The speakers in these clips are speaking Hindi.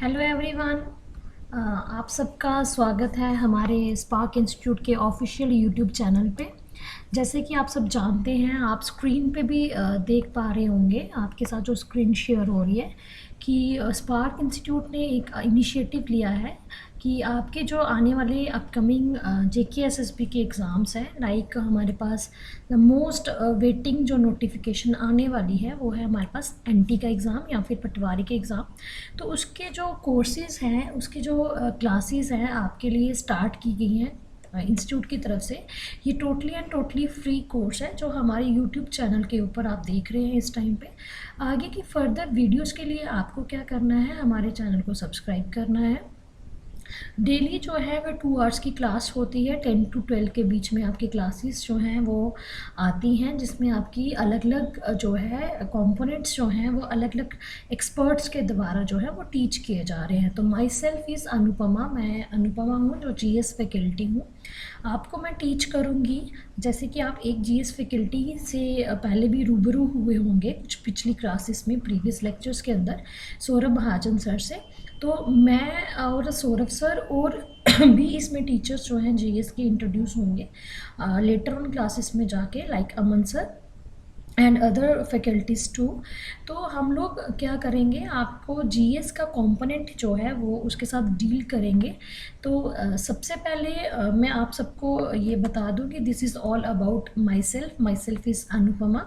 Hello everyone. आप सबका स्वागत है हमारे स्पार्क इंस्टीट्यूट के ऑफिशियल यूट्यूब चैनल पे। जैसे कि आप सब जानते हैं, आप स्क्रीन पे भी देख पा रहे होंगे, आपके साथ जो स्क्रीन शेयर हो रही है कि स्पार्क इंस्टीट्यूट ने एक इनिशिएटिव लिया है कि आपके जो आने वाले अपकमिंग JKSSB के एग्ज़ाम्स हैं, लाइक हमारे पास द मोस्ट वेटिंग जो नोटिफिकेशन आने वाली है वो है हमारे पास NT का एग्ज़ाम या फिर पटवारी के एग्ज़ाम। तो उसके जो कोर्सेज़ हैं, उसके जो क्लासेस हैं आपके लिए स्टार्ट की गई हैं इंस्टीट्यूट की तरफ से। ये totally and totally free course है जो हमारे यूट्यूब चैनल के ऊपर आप देख रहे हैं इस टाइम पे। आगे की फर्दर वीडियोस के लिए आपको क्या करना है, हमारे चैनल को सब्सक्राइब करना है। डेली जो है वो 2 आवर्स की क्लास होती है, 10 to 12 के बीच में आपकी क्लासेस जो हैं वो आती हैं, जिसमें आपकी अलग अलग जो है कंपोनेंट्स जो हैं वो अलग अलग एक्सपर्ट्स के द्वारा जो है वो टीच किए जा रहे हैं। तो माई सेल्फ इज़ अनुपमा, मैं अनुपमा हूँ जो GS फैकल्टी हूँ। आपको मैं टीच करूँगी, जैसे कि आप एक GS फैकल्टी से पहले भी रूबरू हुए होंगे कुछ पिछली क्लासेस में, प्रीवियस लेक्चर्स के अंदर सौरभ महाजन सर से। तो मैं और सौरभ सर और भी इसमें टीचर्स जो हैं GS के इंट्रोड्यूस होंगे लेटर ऑन क्लासेस में जाके, like Aman sir and other faculties too. तो हम लोग क्या करेंगे, आपको GS का कंपोनेंट जो है वो उसके साथ डील करेंगे। तो सबसे पहले मैं आप सबको ये बता दूं कि this is all about my self is Anupama.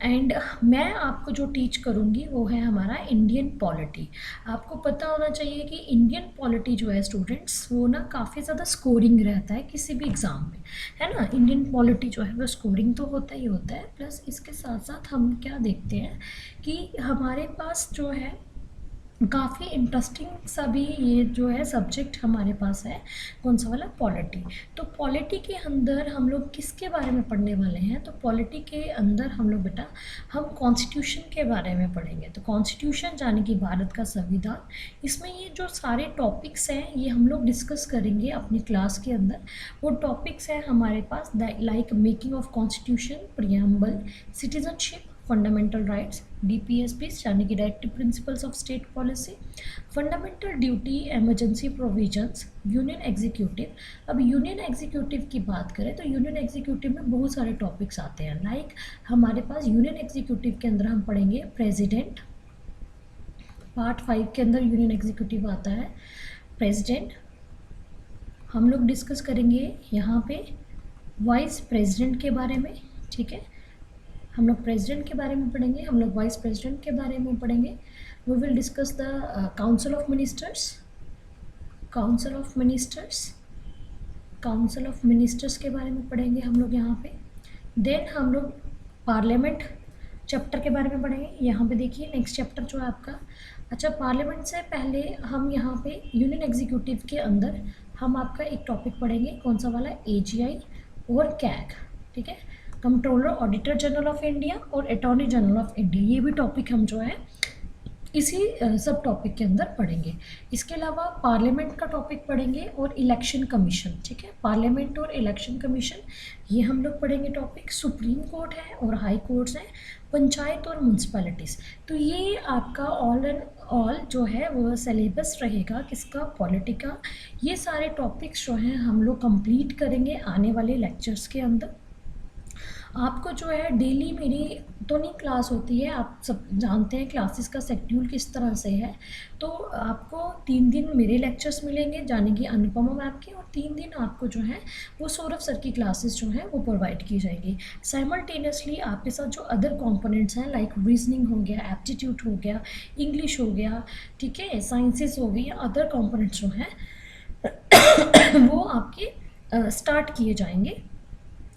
And मैं आपको जो टीच करूँगी वो है हमारा इंडियन पॉलिटी। आपको पता होना चाहिए कि इंडियन पॉलिटी जो है स्टूडेंट्स, वो ना काफ़ी ज़्यादा स्कोरिंग रहता है किसी भी एग्ज़ाम में, है ना। इंडियन पॉलिटी जो है वो स्कोरिंग तो होता ही होता है, प्लस इसके साथ साथ हम क्या देखते हैं कि हमारे पास जो है काफ़ी इंटरेस्टिंग सा भी ये जो है सब्जेक्ट हमारे पास है। कौन सा वाला? पॉलिटी। तो पॉलिटी के अंदर हम लोग किसके बारे में पढ़ने वाले हैं? तो पॉलिटी के अंदर हम लोग बेटा हम कॉन्स्टिट्यूशन के बारे में पढ़ेंगे। तो कॉन्स्टिट्यूशन यानी कि भारत का संविधान, इसमें ये जो सारे टॉपिक्स हैं ये हम लोग डिस्कस करेंगे अपनी क्लास के अंदर। वो टॉपिक्स हैं हमारे पास like making of constitution, preamble, citizenship, fundamental rights, DPSPs यानी कि directive principles of state policy, fundamental duty, emergency provisions, union executive. अब यूनियन एग्जीक्यूटिव की बात करें तो यूनियन एग्जीक्यूटिव में बहुत सारे टॉपिक्स आते हैं, लाइक हमारे पास यूनियन एग्जीक्यूटिव के अंदर हम पढ़ेंगे प्रेसिडेंट। पार्ट 5 के अंदर यूनियन एग्जीक्यूटिव आता है प्रेसिडेंट। हम लोग डिस्कस करेंगे यहाँ पे वाइस प्रेसिडेंट के बारे में, ठीक है। हम लोग प्रेसिडेंट के बारे में पढ़ेंगे, हम लोग वाइस प्रेसिडेंट के बारे में पढ़ेंगे। We will discuss the council of ministers, council of ministers, council of ministers के बारे में पढ़ेंगे हम लोग यहाँ पे। देन हम लोग पार्लियामेंट चैप्टर के बारे में पढ़ेंगे। यहाँ पे देखिए नेक्स्ट चैप्टर जो है आपका। अच्छा, पार्लियामेंट से पहले हम यहाँ पे यूनियन एग्जीक्यूटिव के अंदर हम आपका एक टॉपिक पढ़ेंगे, कौन सा वाला? AGI और CAG, ठीक है। Controller, auditor general of India और अटॉर्नी जनरल ऑफ इंडिया, ये भी टॉपिक हम जो है इसी सब टॉपिक के अंदर पढ़ेंगे। इसके अलावा पार्लियामेंट का टॉपिक पढ़ेंगे और इलेक्शन कमीशन, ठीक है। पार्लियामेंट और इलेक्शन कमीशन ये हम लोग पढ़ेंगे टॉपिक। सुप्रीम कोर्ट है और हाई कोर्ट्स हैं, पंचायत और म्यूनसिपैलिटीज़। तो ये आपका ऑल एंड ऑल जो है वो सिलेबस रहेगा किसका? पॉलिटी का। ये सारे टॉपिक्स जो हैं हम लोग कंप्लीट करेंगे आने वाले लेक्चर्स के अंदर। आपको जो है डेली मेरी तो नहीं क्लास होती है, आप सब जानते हैं क्लासेस का शेड्यूल किस तरह से है। तो आपको 3 दिन मेरे लेक्चर्स मिलेंगे जाने की अनुपमा मैम की, और 3 दिन आपको जो है वो सौरभ सर की क्लासेस जो है वो प्रोवाइड की जाएगी। साइमल्टेनियसली आपके साथ जो अदर कंपोनेंट्स हैं, लाइक रीजनिंग हो गया, एप्टीट्यूड हो गया, इंग्लिश हो गया, ठीक है, साइंसेस हो गई, या अदर कंपोनेंट्स जो हैं वो आपके स्टार्ट किए जाएंगे।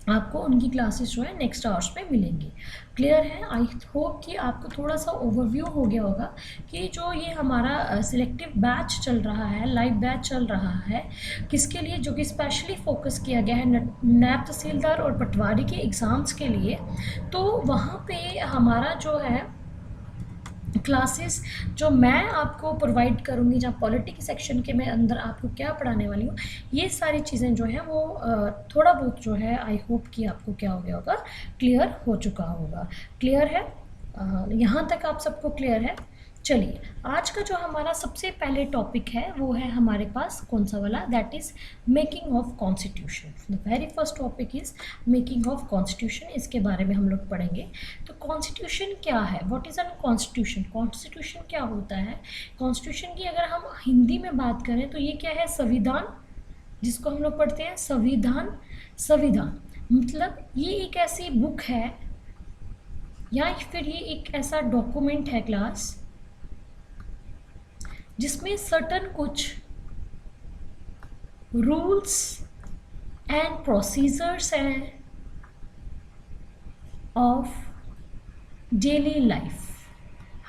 आपको उनकी क्लासेस जो है नेक्स्ट आवर्स में मिलेंगी। क्लियर है? आई होप कि आपको थोड़ा सा ओवरव्यू हो गया होगा कि जो ये हमारा सिलेक्टिव बैच चल रहा है, लाइव बैच चल रहा है, किसके लिए, जो कि स्पेशली फोकस किया गया है नैब तहसीलदार और पटवारी के एग्ज़ाम्स के लिए। तो वहाँ पे हमारा जो है क्लासेस जो मैं आपको प्रोवाइड करूँगी, जहाँ पॉलिटिक्स सेक्शन के मैं अंदर आपको क्या पढ़ाने वाली हूँ, ये सारी चीज़ें जो हैं वो थोड़ा बहुत जो है आई होप कि आपको क्या हो गया होगा, क्लियर हो चुका होगा। क्लियर है? यहाँ तक आप सबको क्लियर है? चलिए, आज का जो हमारा सबसे पहले टॉपिक है वो है हमारे पास कौन सा वाला, that is making of constitution. The very first topic is making of constitution. इसके बारे में हम लोग पढ़ेंगे। तो कॉन्स्टिट्यूशन क्या है, what is an constitution, constitution क्या होता है। कॉन्स्टिट्यूशन की अगर हम हिंदी में बात करें तो ये क्या है, संविधान, जिसको हम लोग पढ़ते हैं संविधान। संविधान मतलब ये एक ऐसी बुक है या फिर ये एक ऐसा डॉक्यूमेंट है क्लास, जिसमें सर्टन कुछ रूल्स एंड प्रोसीजर्स हैं ऑफ डेली लाइफ,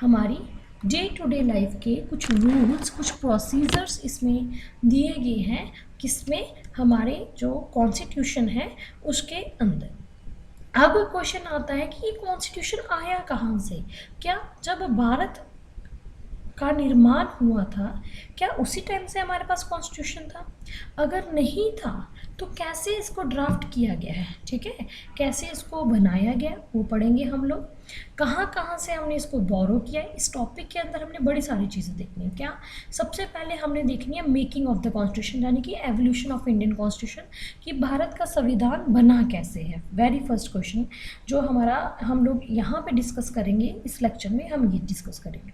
हमारी डे टू डे लाइफ के कुछ रूल्स, कुछ प्रोसीजर्स इसमें दिए गए हैं, किसमें, हमारे जो कॉन्स्टिट्यूशन है उसके अंदर। अब क्वेश्चन आता है कि ये कॉन्स्टिट्यूशन आया कहाँ से, क्या जब भारत का निर्माण हुआ था क्या उसी टाइम से हमारे पास कॉन्स्टिट्यूशन था, अगर नहीं था तो कैसे इसको ड्राफ्ट किया गया है, ठीक है, कैसे इसको बनाया गया वो पढ़ेंगे हम लोग। कहाँ कहाँ से हमने इसको बोरो किया है, इस टॉपिक के अंदर हमने बड़ी सारी चीज़ें देखनी है। क्या, सबसे पहले हमने देखनी है मेकिंग ऑफ द कॉन्स्टिट्यूशन, यानी कि एवोल्यूशन ऑफ इंडियन कॉन्स्टिट्यूशन, कि भारत का संविधान बना कैसे है। वेरी फर्स्ट क्वेश्चन जो हमारा हम लोग यहाँ पे डिस्कस करेंगे, इस लेक्चर में हम ये डिस्कस करेंगे।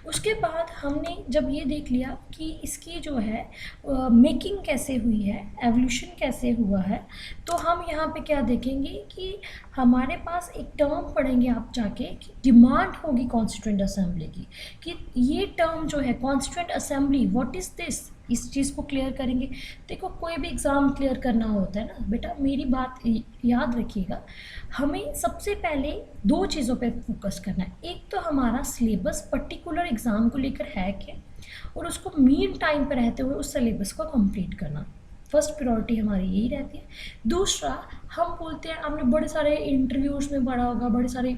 उसके बाद हमने जब ये देख लिया कि इसकी जो है मेकिंग कैसे हुई है, एवोल्यूशन कैसे हुआ है, तो हम यहाँ पे क्या देखेंगे कि हमारे पास एक टर्म पढ़ेंगे आप जाके कि डिमांड होगी कॉन्स्टिट्यूएंट असेंबली की, कि ये टर्म जो है constituent assembly, what is this, इस चीज़ को क्लियर करेंगे। देखो, कोई भी एग्ज़ाम क्लियर करना होता है ना बेटा, मेरी बात याद रखिएगा, हमें सबसे पहले दो चीज़ों पे फोकस करना है। एक तो हमारा सिलेबस पर्टिकुलर एग्ज़ाम को लेकर है क्या, और उसको मीन टाइम पे रहते हुए उस सिलेबस को कंप्लीट करना, फर्स्ट प्रायोरिटी हमारी यही रहती है। दूसरा, हम बोलते हैं, हमने बड़े सारे इंटरव्यूज़ में पढ़ा होगा, बड़े सारे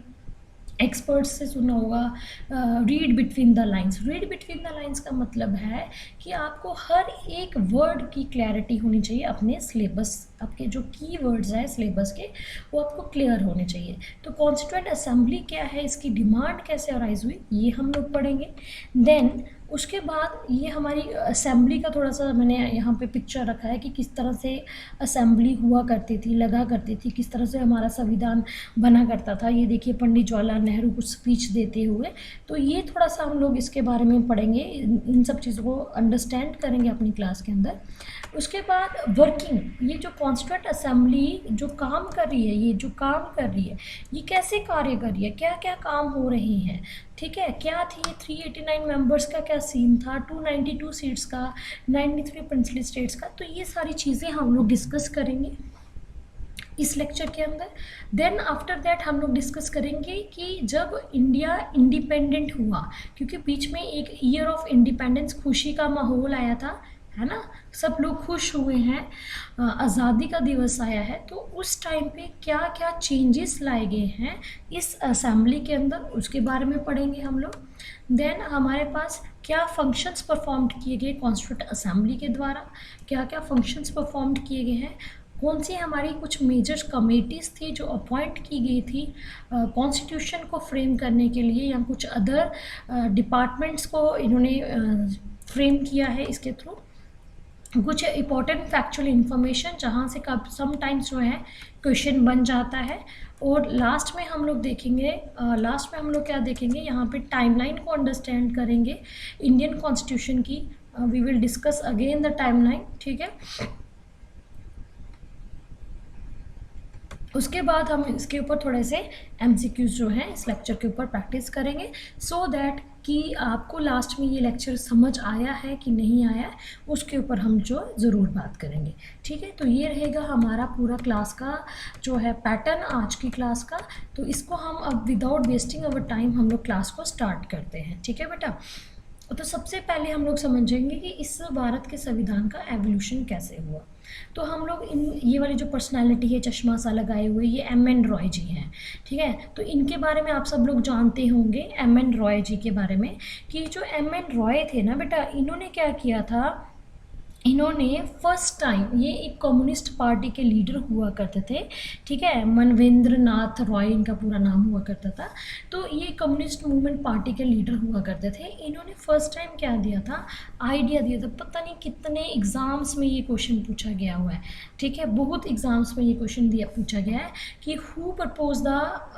एक्सपर्ट्स से सुना होगा, read between the lines. Read between the lines का मतलब है कि आपको हर एक वर्ड की क्लैरिटी होनी चाहिए अपने सिलेबस, आपके जो की वर्ड्स हैं सिलेबस के, वो आपको क्लियर होने चाहिए। तो कॉन्स्टिट्यूएंट असेंबली क्या है, इसकी डिमांड कैसे अराइज हुई, ये हम लोग पढ़ेंगे। देन उसके बाद ये हमारी असेंबली का थोड़ा सा मैंने यहाँ पे पिक्चर रखा है कि किस तरह से असेंबली हुआ करती थी, लगा करती थी, किस तरह से हमारा संविधान बना करता था। ये देखिए पंडित जवाहरलाल नेहरू कुछ स्पीच देते हुए, तो ये थोड़ा सा हम लोग इसके बारे में पढ़ेंगे, इन सब चीज़ों को अंडरस्टैंड करेंगे अपनी क्लास के अंदर। उसके बाद वर्किंग, ये जो कॉन्स्टिट्यूएंट असेंबली जो काम कर रही है, ये जो काम कर रही है ये कैसे कार्य कर रही है, क्या क्या काम हो रहे हैं, ठीक है, क्या थी 389 मेंबर्स का क्या सीन था, 292 सीट्स का, 93 प्रिंसली स्टेट्स का, तो ये सारी चीज़ें हम लोग डिस्कस करेंगे इस लेक्चर के अंदर। देन आफ्टर दैट हम लोग डिस्कस करेंगे कि जब इंडिया इंडिपेंडेंट हुआ, क्योंकि बीच में एक ईयर ऑफ इंडिपेंडेंस, खुशी का माहौल आया था, है ना, सब लोग खुश हुए हैं, आज़ादी का दिवस आया है, तो उस टाइम पे क्या क्या चेंजेस लाए गए हैं इस असेंबली के अंदर, उसके बारे में पढ़ेंगे हम लोग। देन हमारे पास क्या फंक्शंस परफॉर्म किए गए कॉन्स्टिट्यूएंट असेंबली के द्वारा, क्या क्या फंक्शंस परफॉर्म किए गए हैं, कौन सी हमारी कुछ मेजर कमेटीज़ थी जो अपॉइंट की गई थी कॉन्स्टिट्यूशन को फ्रेम करने के लिए, या कुछ अदर डिपार्टमेंट्स को इन्होंने फ्रेम किया है इसके थ्रू। कुछ इंपॉर्टेंट फैक्चुअल इन्फॉर्मेशन जहाँ से कब समटाइम्स जो है क्वेश्चन बन जाता है। और लास्ट में हम लोग देखेंगे, लास्ट में हम लोग क्या देखेंगे, यहाँ पे टाइमलाइन को अंडरस्टैंड करेंगे इंडियन कॉन्स्टिट्यूशन की। We will discuss again the timeline, ठीक है। उसके बाद हम इसके ऊपर थोड़े से MCQs जो हैं इस लेक्चर के ऊपर प्रैक्टिस करेंगे, सो दैट कि आपको लास्ट में ये लेक्चर समझ आया है कि नहीं आया है, उसके ऊपर हम जो ज़रूर बात करेंगे, ठीक है। तो ये रहेगा हमारा पूरा क्लास का जो है पैटर्न आज की क्लास का। तो इसको हम अब विदाउट वेस्टिंग अवर टाइम हम लोग क्लास को स्टार्ट करते हैं, ठीक है बेटा। तो सबसे पहले हम लोग समझेंगे कि इस भारत के संविधान का एवोल्यूशन कैसे हुआ। तो हम लोग ये वाली जो पर्सनालिटी है चश्मा सा लगाए हुए, ये M.N. रॉय जी हैं, ठीक है। तो इनके बारे में आप सब लोग जानते होंगे M.N. रॉय जी के बारे में, कि जो M.N. रॉय थे ना बेटा, इन्होंने क्या किया था, इन्होंने फर्स्ट टाइम, ये एक कम्युनिस्ट पार्टी के लीडर हुआ करते थे, ठीक है, मनवेंद्र नाथ रॉय इनका पूरा नाम हुआ करता था। तो ये कम्युनिस्ट मूवमेंट पार्टी के लीडर हुआ करते थे। इन्होंने फर्स्ट टाइम क्या दिया था, आइडिया दिया था। पता नहीं कितने एग्ज़ाम्स में ये क्वेश्चन पूछा गया हुआ है, ठीक है, बहुत एग्ज़ाम्स में ये क्वेश्चन दिया पूछा गया है कि who propose the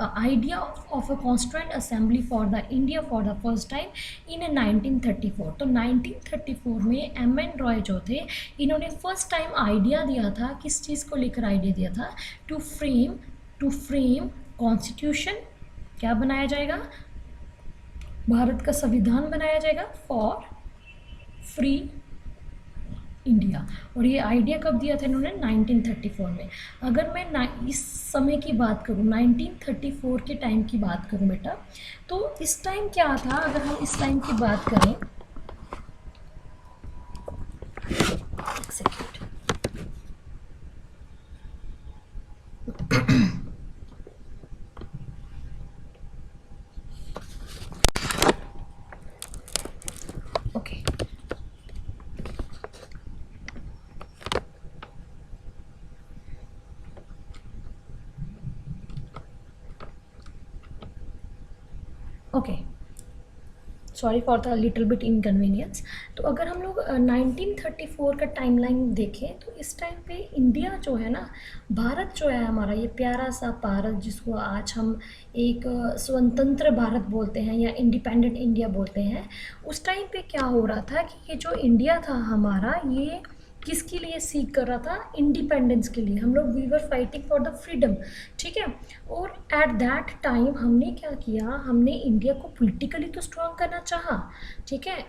idea of a constituent assembly for the India for the first time in 1934। तो 1934 में एम.एन. रॉय जो थे, इन्होंने फर्स्ट टाइम आइडिया दिया था। किस चीज़ को लेकर आइडिया दिया था? टू फ्रेम कॉन्स्टिट्यूशन, क्या बनाया जाएगा? भारत का संविधान बनाया जाएगा फॉर फ्री इंडिया। और ये आइडिया कब दिया था इन्होंने? 1934 में। अगर मैं इस समय की बात करूँ, 1934 के टाइम की बात करूँ बेटा, तो इस टाइम क्या था? अगर हम इस टाइम की बात करें, एक second, okay, okay, sorry for the little bit inconvenience. तो अगर हम लोग 1934 का टाइमलाइन देखें, तो इस टाइम पे इंडिया जो है ना, भारत जो है हमारा, ये प्यारा सा भारत जिसको आज हम एक स्वतंत्र भारत बोलते हैं या इंडिपेंडेंट इंडिया बोलते हैं, उस टाइम पे क्या हो रहा था कि ये जो इंडिया था हमारा, ये किसके लिए सीख कर रहा था? इंडिपेंडेंस के लिए। हम लोग we were fighting for the freedom, ठीक है। और एट दैट टाइम हमने क्या किया, हमने इंडिया को पॉलिटिकली तो स्ट्रॉन्ग करना चाहा, ठीक है,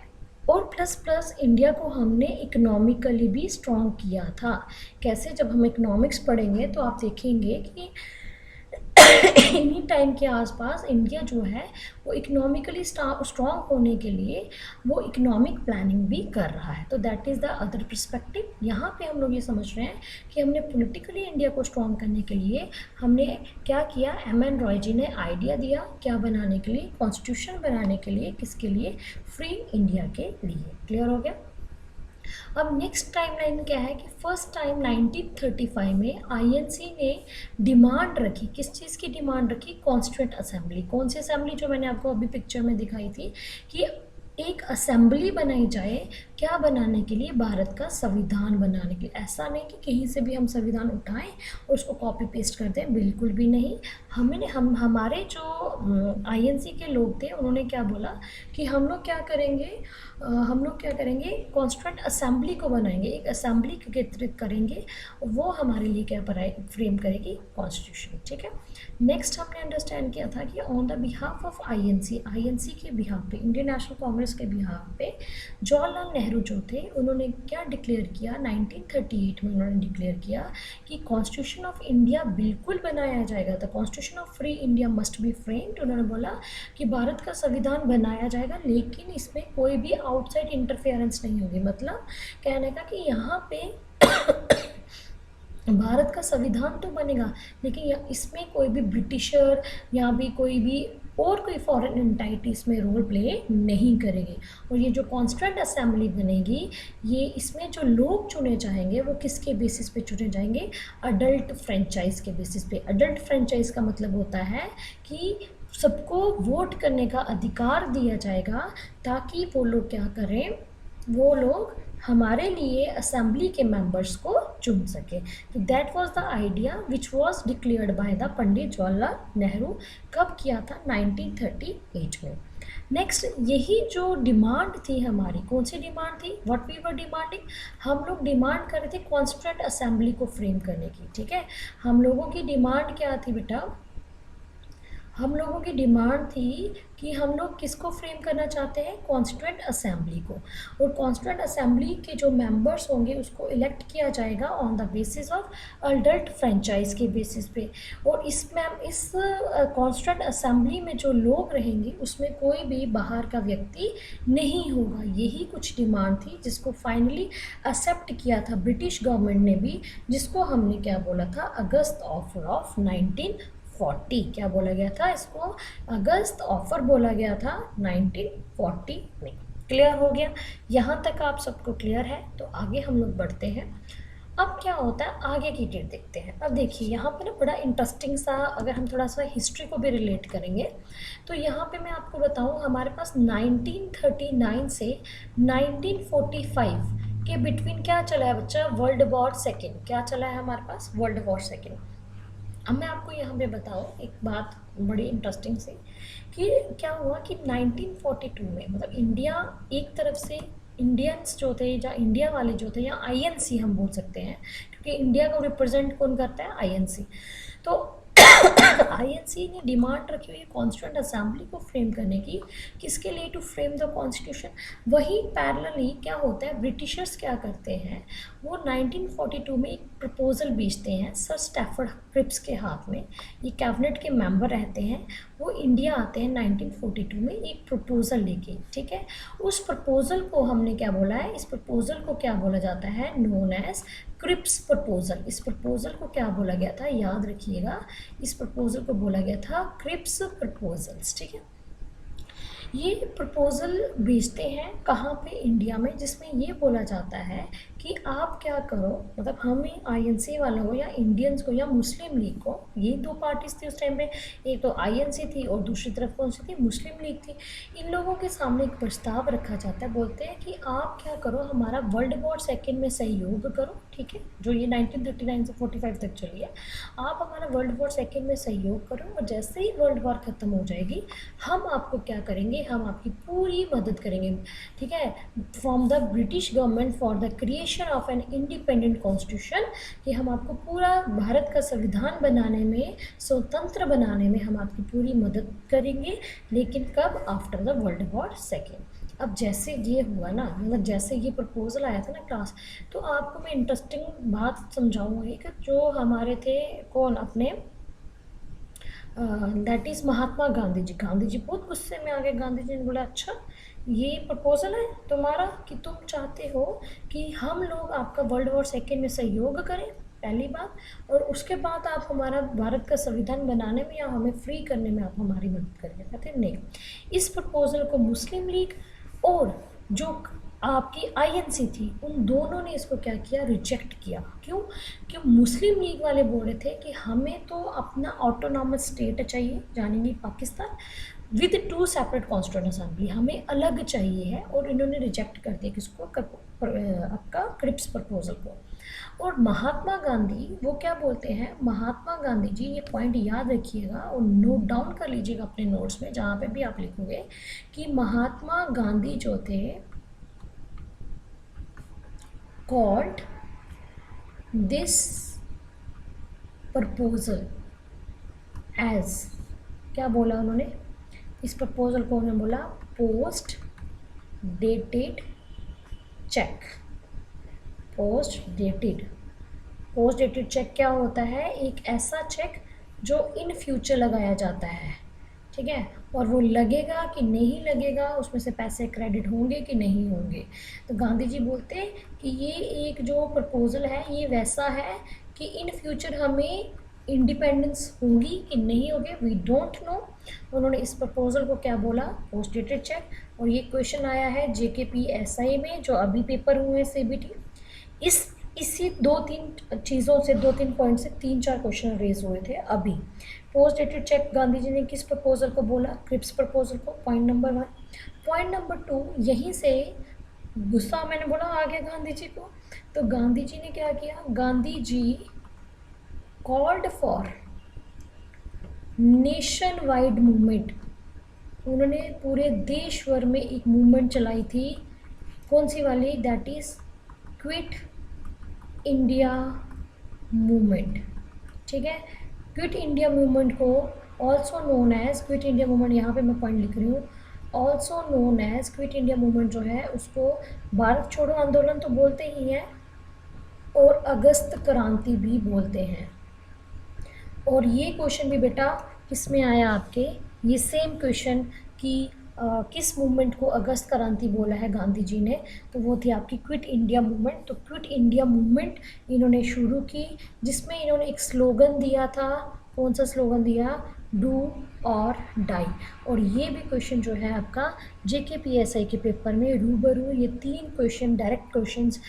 और प्लस प्लस इंडिया को हमने इकोनॉमिकली भी स्ट्रॉन्ग किया था। कैसे? जब हम इकोनॉमिक्स पढ़ेंगे तो आप देखेंगे कि इन्हीं टाइम के आसपास इंडिया जो है वो इकोनॉमिकली स्ट्रॉन्ग होने के लिए वो इकोनॉमिक प्लानिंग भी कर रहा है। तो that is the other perspective. यहाँ पे हम लोग ये समझ रहे हैं कि हमने पॉलिटिकली इंडिया को स्ट्रॉन्ग करने के लिए हमने क्या किया, एम.एन. रॉय जी ने आइडिया दिया, क्या बनाने के लिए? कॉन्स्टिट्यूशन बनाने के लिए। किसके लिए? फ्री इंडिया के लिए। क्लियर हो गया? अब नेक्स्ट टाइमलाइन क्या है कि फर्स्ट टाइम 1935 में आईएनसी ने डिमांड रखी। किस चीज़ की डिमांड रखी? Constituent assembly. कौन सी असेंबली? जो मैंने आपको अभी पिक्चर में दिखाई थी कि एक असेंबली बनाई जाए। क्या बनाने के लिए? भारत का संविधान बनाने के लिए। ऐसा नहीं कि कहीं से भी हम संविधान उठाएं और उसको कॉपी पेस्ट कर दें, बिल्कुल भी नहीं। हमारे जो आईएनसी के लोग थे, उन्होंने क्या बोला कि हम लोग क्या करेंगे, कॉन्स्टिट्यूएंट असेंबली को बनाएंगे, एक असेंबली एकत्रित करेंगे, वो हमारे लिए क्या फ्रेम करेगी? कॉन्स्टिट्यूशन, ठीक है। नेक्स्ट हमने अंडरस्टैंड किया था कि on the behalf of INC के बिहाफ पे, इंडियन नेशनल कांग्रेस के बिहाफ पे जवाहरलाल नेहरू जो थे, उन्होंने क्या डिक्लेयर किया? 1938 में उन्होंने डिक्लेयर किया कि कॉन्स्टिट्यूशन ऑफ इंडिया बिल्कुल बनाया जाएगा। The constitution of free India must be framed. उन्होंने बोला कि भारत का संविधान बनाया जाएगा, लेकिन इसमें कोई भी आउटसाइड इंटरफेरेंस नहीं होगी। मतलब कहने का कि यहाँ पे भारत का संविधान तो बनेगा, लेकिन इसमें कोई भी ब्रिटिशर या भी कोई भी और कोई फॉरेन एंटाइटी इसमें रोल प्ले नहीं करेगी। और ये जो कॉन्स्टिट्यूएंट असेंबली बनेगी, ये इसमें जो लोग चुने जाएंगे वो किसके बेसिस पे चुने जाएंगे? अडल्ट फ्रेंचाइज के बेसिस पे। अडल्ट फ्रेंचाइज का मतलब होता है कि सबको वोट करने का अधिकार दिया जाएगा, ताकि वो लोग क्या करें, वो लोग हमारे लिए असेंबली के मेंबर्स को चुन सके। तो that was the idea which was declared by the Pandit Jawaharlal Nehru. कब किया था? 1938 में। नेक्स्ट, यही जो डिमांड थी हमारी, कौन सी डिमांड थी? व्हाट वी वर डिमांडिंग, हम लोग डिमांड कर रहे थे कॉन्स्टिट्यूएंट असेंबली को फ्रेम करने की, ठीक है। हम लोगों की डिमांड क्या थी बेटा? हम लोगों की डिमांड थी कि हम लोग किसको फ्रेम करना चाहते हैं? कॉन्स्टिट्यूएंट असेंबली को। और कॉन्स्टिट्यूएंट असेंबली के जो मेंबर्स होंगे उसको इलेक्ट किया जाएगा on the basis of adult franchise के बेसिस पे। और इस कॉन्स्टिट्यूएंट असेंबली में जो लोग रहेंगे उसमें कोई भी बाहर का व्यक्ति नहीं होगा। यही कुछ डिमांड थी जिसको फाइनली एक्सेप्ट किया था ब्रिटिश गवर्नमेंट ने भी, जिसको हमने क्या बोला था? अगस्त ऑफर ऑफ 1940। क्या बोला गया था इसको? अगस्त ऑफर बोला गया था 1940 में। क्लियर हो गया? यहाँ तक आप सबको क्लियर है? तो आगे हम लोग बढ़ते हैं। अब क्या होता है, आगे की डेट देखते हैं। अब देखिए यहाँ पे ना बड़ा इंटरेस्टिंग सा, अगर हम थोड़ा सा हिस्ट्री को भी रिलेट करेंगे तो यहाँ पे मैं आपको बताऊँ, हमारे पास 1939 से 1945 के बिटवीन क्या चला है बच्चा? World war second. क्या चला है हमारे पास? World war second. अब मैं आपको यहाँ पे बताऊँ एक बात बड़ी इंटरेस्टिंग सी, कि क्या हुआ कि 1942 में, मतलब इंडिया एक तरफ से, इंडियंस जो थे या इंडिया वाले जो थे, या आईएनसी हम बोल सकते हैं, क्योंकि इंडिया को रिप्रेजेंट कौन करता है? आईएनसी। तो आईएनसी ने डिमांड रखी हुई है कॉन्स्टिट्यूंट असेंबली को फ्रेम करने की। किसके लिए? To frame the constitution. वही पैरेलली क्या होता है, ब्रिटिशर्स क्या करते हैं, वो 1942 में एक प्रपोजल भेजते हैं सर स्टैफर्ड क्रिप्स के हाथ में। ये कैबिनेट के मेंबर रहते हैं, वो इंडिया आते हैं 1942 में एक प्रपोजल लेके, ठीक है। उस प्रपोजल को हमने क्या बोला है, इस प्रपोजल को क्या बोला जाता है? Known as Cripps proposal. इस प्रपोजल को क्या बोला गया था? याद रखिएगा, इस प्रपोजल को बोला गया था क्रिप्स प्रपोजल्स, ठीक है। ये प्रपोजल भेजते हैं कहाँ पे? इंडिया में, जिसमें ये बोला जाता है कि आप क्या करो, मतलब हमें आईएनसी वालों को या इंडियंस को या मुस्लिम लीग को, ये दो पार्टीज थी उस टाइम पे, एक तो आईएनसी थी और दूसरी तरफ कौन सी थी? मुस्लिम लीग थी। इन लोगों के सामने एक प्रस्ताव रखा जाता है, बोलते हैं कि आप क्या करो, हमारा वर्ल्ड वॉर सेकेंड में सहयोग करो, ठीक है, जो ये 1939 से 45 तक चली है। आप हमारा वर्ल्ड वॉर सेकेंड में सहयोग करो, और जैसे ही वर्ल्ड वॉर ख़त्म हो जाएगी हम आपको क्या करेंगे, हम आपकी पूरी मदद करेंगे, ठीक है, from the British government for the creation of an independent constitution, कि हम आपको पूरा भारत का संविधान बनाने में, स्वतंत्र बनाने में हम आपकी पूरी मदद करेंगे। लेकिन कब? After the world war second. अब जैसे ये हुआ ना, मतलब जैसे ये प्रपोजल आया था ना क्लास, तो आपको मैं इंटरेस्टिंग बात समझाऊंगी कि जो हमारे थे कौन, अपने दैट इज़ महात्मा गांधी जी। गांधी जी बहुत गुस्से में आ गए। गांधी जी ने बोला, अच्छा ये प्रपोजल है तुम्हारा कि तुम चाहते हो कि हम लोग आपका वर्ल्ड वॉर सेकेंड में सहयोग करें, पहली बात, और उसके बाद आप हमारा भारत का संविधान बनाने में या हमें फ्री करने में आप हमारी मदद करेंगे। कहते नहीं, इस प्रपोजल को मुस्लिम लीग और जो आपकी आईएनसी थी, उन दोनों ने इसको क्या किया? रिजेक्ट किया। क्यों? क्यों? मुस्लिम लीग वाले बोल रहे थे कि हमें तो अपना ऑटोनॉमस स्टेट चाहिए, जानेंगे Pakistan, with 2 separate constituent assembly, हमें अलग चाहिए है। और इन्होंने रिजेक्ट कर दिया किसको? आपका क्रिप्स प्रपोजल को। और महात्मा गांधी वो क्या बोलते हैं? महात्मा गांधी जी, ये पॉइंट याद रखिएगा और नोट डाउन कर लीजिएगा अपने नोट्स में, जहाँ पे भी आप लिखोगे, कि महात्मा गांधी जो थे called this proposal as, क्या बोला उन्होंने? इस प्रपोजल को उन्होंने बोला post dated cheque. Post dated cheque क्या होता है? एक ऐसा चेक जो इन फ्यूचर लगाया जाता है, ठीक है, और वो लगेगा कि नहीं लगेगा, उसमें से पैसे क्रेडिट होंगे कि नहीं होंगे। तो गांधी जी बोलते हैं कि ये एक जो प्रपोजल है ये वैसा है कि इन फ्यूचर हमें इंडिपेंडेंस होगी कि नहीं होगी, वी डोंट नो। उन्होंने इस प्रपोजल को क्या बोला? Post dated cheque. और ये क्वेश्चन आया है JKPSI में, जो अभी पेपर हुए हैं CBT। इसी 2-3 चीज़ों से, 2-3 पॉइंट से 3-4 क्वेश्चन रेज हुए थे अभी। Post dated cheque Gandhi ji ने किस प्रपोजल को बोला? क्रिप्स प्रपोजल को, पॉइंट नंबर 1। पॉइंट नंबर 2, यहीं से गुस्सा मैंने बोला आ गया गांधी जी को, तो गांधी जी ने क्या किया? Gandhi ji called for nationwide movement. उन्होंने पूरे देश भर में एक मूवमेंट चलाई थी, कौन सी वाली? That is quit India movement, ठीक है। क्विट इंडिया मूवमेंट को also known as quit India movement, यहाँ पे मैं पॉइंट लिख रही हूँ, also known as quit India movement जो है उसको भारत छोड़ो आंदोलन तो बोलते ही हैं और अगस्त क्रांति भी बोलते हैं। और ये क्वेश्चन भी बेटा किस में आया आपके? ये सेम क्वेश्चन कि किस मूवमेंट को अगस्त क्रांति बोला है गांधी जी ने? तो वो थी आपकी क्विट इंडिया मूवमेंट। तो क्विट इंडिया मूवमेंट इन्होंने शुरू की, जिसमें इन्होंने एक स्लोगन दिया था। कौन सा स्लोगन दिया? डू और डाई। और ये भी क्वेश्चन जो है आपका JK PSI के पेपर में रूबरू, ये 3 क्वेश्चन डायरेक्ट क्वेश्चंस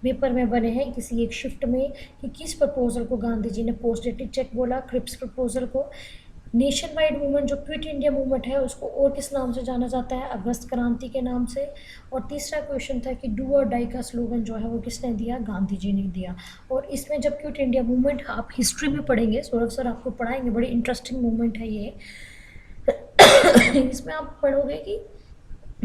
पेपर में बने हैं किसी एक शिफ्ट में, कि किस प्रपोजल को गांधी जी ने पोस्ट डेटेड चेक बोला, क्रिप्स प्रपोजल को। नेशन वाइड मूवमेंट जो क्विट इंडिया मूवमेंट है उसको और किस नाम से जाना जाता है, अगस्त क्रांति के नाम से। और तीसरा क्वेश्चन था कि डू और डाई का स्लोगन जो है वो किसने दिया, गांधी जी ने दिया। और इसमें जब क्विट इंडिया मूवमेंट आप हिस्ट्री में पढ़ेंगे, सौरभ सर आपको पढ़ाएंगे, बड़ी इंटरेस्टिंग मूवमेंट है ये। इसमें आप पढ़ोगे कि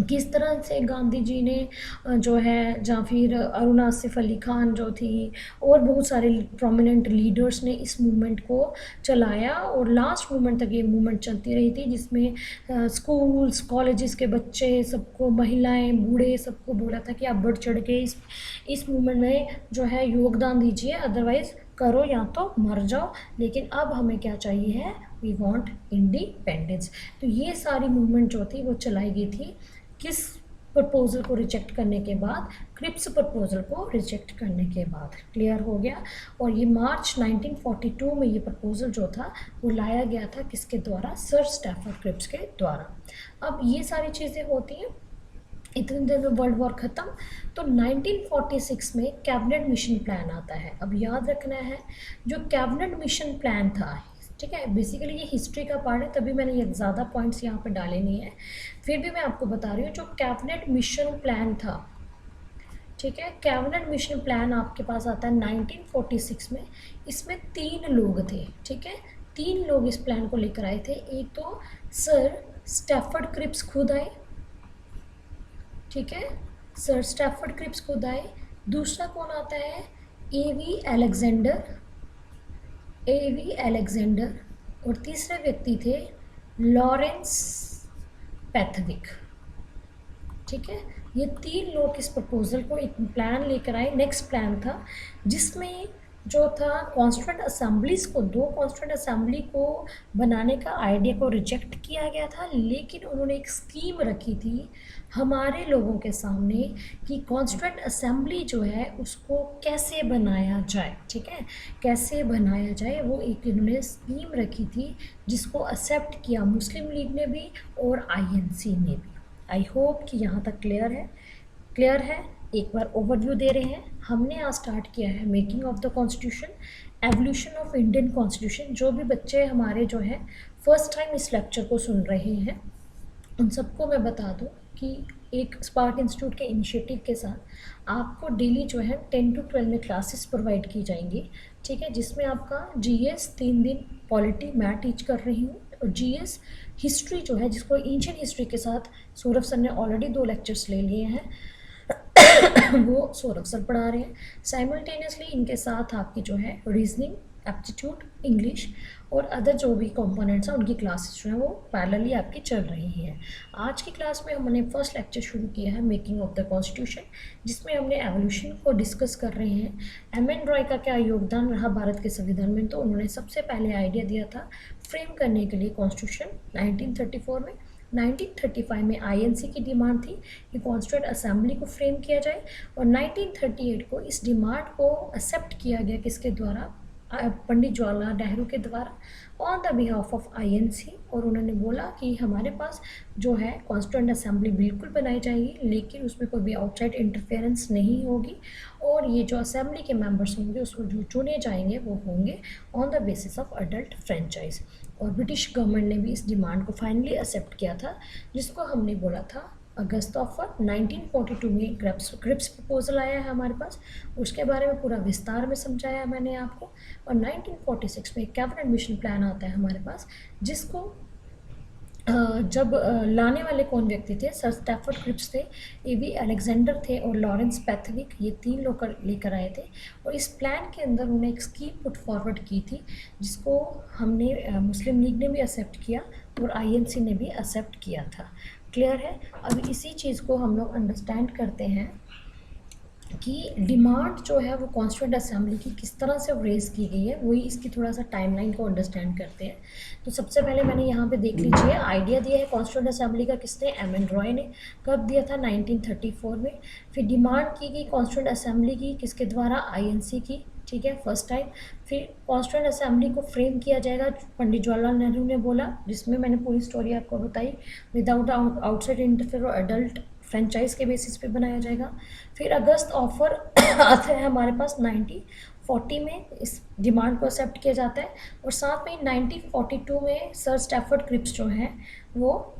किस तरह से गांधी जी ने जो है, या फिर अरुण आसिफ अली खान जो थी, और बहुत सारे प्रोमिनेंट लीडर्स ने इस मूवमेंट को चलाया, और लास्ट मूवमेंट तक ये मूवमेंट चलती रही थी, जिसमें स्कूल्स कॉलेजेस के बच्चे सबको, महिलाएं बूढ़े सबको बोला था कि आप बढ़ चढ़ के इस मूवमेंट में जो है योगदान दीजिए, अदरवाइज़ करो या तो मर जाओ, लेकिन अब हमें क्या चाहिए है, वी वांट इंडिपेंडेंस। तो ये सारी मूवमेंट जो थी वो चलाई गई थी किस प्रपोजल को रिजेक्ट करने के बाद, क्रिप्स प्रपोजल को रिजेक्ट करने के बाद। क्लियर हो गया। और ये मार्च 1942 में ये प्रपोजल जो था वो लाया गया था किसके द्वारा, सर स्टैफर्ड क्रिप्स के द्वारा। अब ये सारी चीज़ें होती हैं, इतने देर में वर्ल्ड वॉर ख़त्म। तो 1946 में कैबिनेट मिशन प्लान आता है। अब याद रखना है, जो कैबिनेट मिशन प्लान था, ठीक है, बेसिकली ये हिस्ट्री का पार्ट है, तभी मैंने ये ज़्यादा पॉइंट्स यहाँ पे डाले नहीं है, फिर भी मैं आपको बता रही हूँ। जो कैबिनेट मिशन प्लान था, ठीक है, कैबिनेट मिशन प्लान आपके पास आता है 1946 में। इसमें 3 लोग थे, ठीक है, 3 लोग इस प्लान को लेकर आए थे। एक तो सर स्टैफर्ड क्रिप्स खुद आए, ठीक है, सर स्टैफर्ड क्रिप्स खुद आए। दूसरा कौन आता है, एवी अलेक्जेंडर। और तीसरे व्यक्ति थे लॉरेंस पैथविक, ठीक है। ये 3 लोग इस प्रपोजल को एक प्लान लेकर आए। नेक्स्ट प्लान था जिसमें जो था कॉन्स्टिट्यूएंट असेंबलीज़ को, 2 कॉन्स्टिट्यूएंट असेंबली को बनाने का आइडिया को रिजेक्ट किया गया था, लेकिन उन्होंने एक स्कीम रखी थी हमारे लोगों के सामने कि कॉन्स्टिट्यूएंट असेंबली जो है उसको कैसे बनाया जाए, ठीक है, कैसे बनाया जाए, वो एक इन्होंने स्कीम रखी थी, जिसको एक्सेप्ट किया मुस्लिम लीग ने भी और INC ने भी। आई होप कि यहाँ तक क्लियर है। एक बार ओवरव्यू दे रहे हैं। हमने आज स्टार्ट किया है making of the constitution, evolution of Indian constitution. जो भी बच्चे हमारे जो है फर्स्ट टाइम इस लेक्चर को सुन रहे हैं, उन सबको मैं बता दूं कि एक स्पार्क इंस्टीट्यूट के इनिशिएटिव के साथ आपको डेली जो है 10 to 12 में क्लासेस प्रोवाइड की जाएंगी, ठीक है, जिसमें आपका GS 3 दिन, पॉलिटी मैं टीच कर रही हूँ, और GS हिस्ट्री जो है, जिसको एंशिएंट हिस्ट्री के साथ सौरभ सर ने ऑलरेडी 2 लेक्चर्स ले लिए हैं, वो सौरभ सर पढ़ा रहे हैं। साइमल्टेनियसली इनके साथ आपकी जो है रीजनिंग, एप्टीट्यूड, इंग्लिश और अदर जो भी कंपोनेंट्स हैं उनकी क्लासेस जो हैं वो पैरेलली आपकी चल रही हैं। आज की क्लास में हमने फर्स्ट लेक्चर शुरू किया है मेकिंग ऑफ द कॉन्स्टिट्यूशन, जिसमें हमने एवोल्यूशन को डिस्कस कर रहे हैं। MN रॉय का क्या योगदान रहा भारत के संविधान में, तो उन्होंने सबसे पहले आइडिया दिया था फ्रेम करने के लिए कॉन्स्टिट्यूशन 1934 में। 1935 में INC की डिमांड थी कि कॉन्स्टिट्यूएंट असेंबली को फ्रेम किया जाए, और 1938 को इस डिमांड को एक्सेप्ट किया गया किसके द्वारा, पंडित जवाहरलाल नेहरू के द्वारा, on the behalf of INC। और उन्होंने बोला कि हमारे पास जो है कॉन्स्टिट्यूएंट असेंबली बिल्कुल बनाई जाएगी, लेकिन उसमें कोई भी आउटसाइड इंटरफेरेंस नहीं होगी, और ये जो असेंबली के मेंबर्स होंगे उसको जो चुने जाएंगे वो होंगे on the basis of adult franchise. और ब्रिटिश गवर्नमेंट ने भी इस डिमांड को फाइनली एक्सेप्ट किया था, जिसको हमने बोला था अगस्त ऑफ 1942 में क्रिप्स प्रपोजल आया है हमारे पास, उसके बारे में पूरा विस्तार में समझाया है मैंने आपको। और 1946 में कैबिनेट मिशन प्लान आता है हमारे पास, जिसको जब लाने वाले कौन व्यक्ति थे, सर स्टैफर्ड क्रिप्स थे, एवी अलेक्जेंडर थे और लॉरेंस पैथविक, ये 3 लोग लेकर आए थे। और इस प्लान के अंदर उन्होंने एक स्कीम पुट फॉरवर्ड की थी, जिसको हमने मुस्लिम लीग ने भी एक्सेप्ट किया और INC ने भी एक्सेप्ट किया था। क्लियर है। अब इसी चीज़ को हम लोग अंडरस्टैंड करते हैं कि डिमांड जो है वो कॉन्स्टिट्यूएंट असेंबली की किस तरह से रेज की गई है, वही इसकी थोड़ा सा टाइमलाइन को अंडरस्टैंड करते हैं। तो सबसे पहले मैंने यहाँ पे देख लीजिए आइडिया दिया है कॉन्स्टिट्यूएंट असेंबली का, किसने, MN रॉय ने। कब दिया था, 1934 में। फिर डिमांड की गई कॉन्स्टिट्यूएंट असेंबली की किसके द्वारा, INC की, ठीक है, फर्स्ट टाइम। फिर कॉन्स्टिट्यूएंट असेंबली को फ्रेम किया जाएगा, पंडित जवाहरलाल नेहरू ने बोला, जिसमें मैंने पूरी स्टोरी आपको बताई, विदाउट आउटसाइड इंटरफेयर और एडल्ट फ्रेंचाइज के बेसिस पे बनाया जाएगा। फिर अगस्त ऑफर आता है हमारे पास 1940 में, इस डिमांड को एक्सेप्ट किया जाता है। और साथ में 1942 में सर स्टैफर्ड क्रिप्स जो हैं वो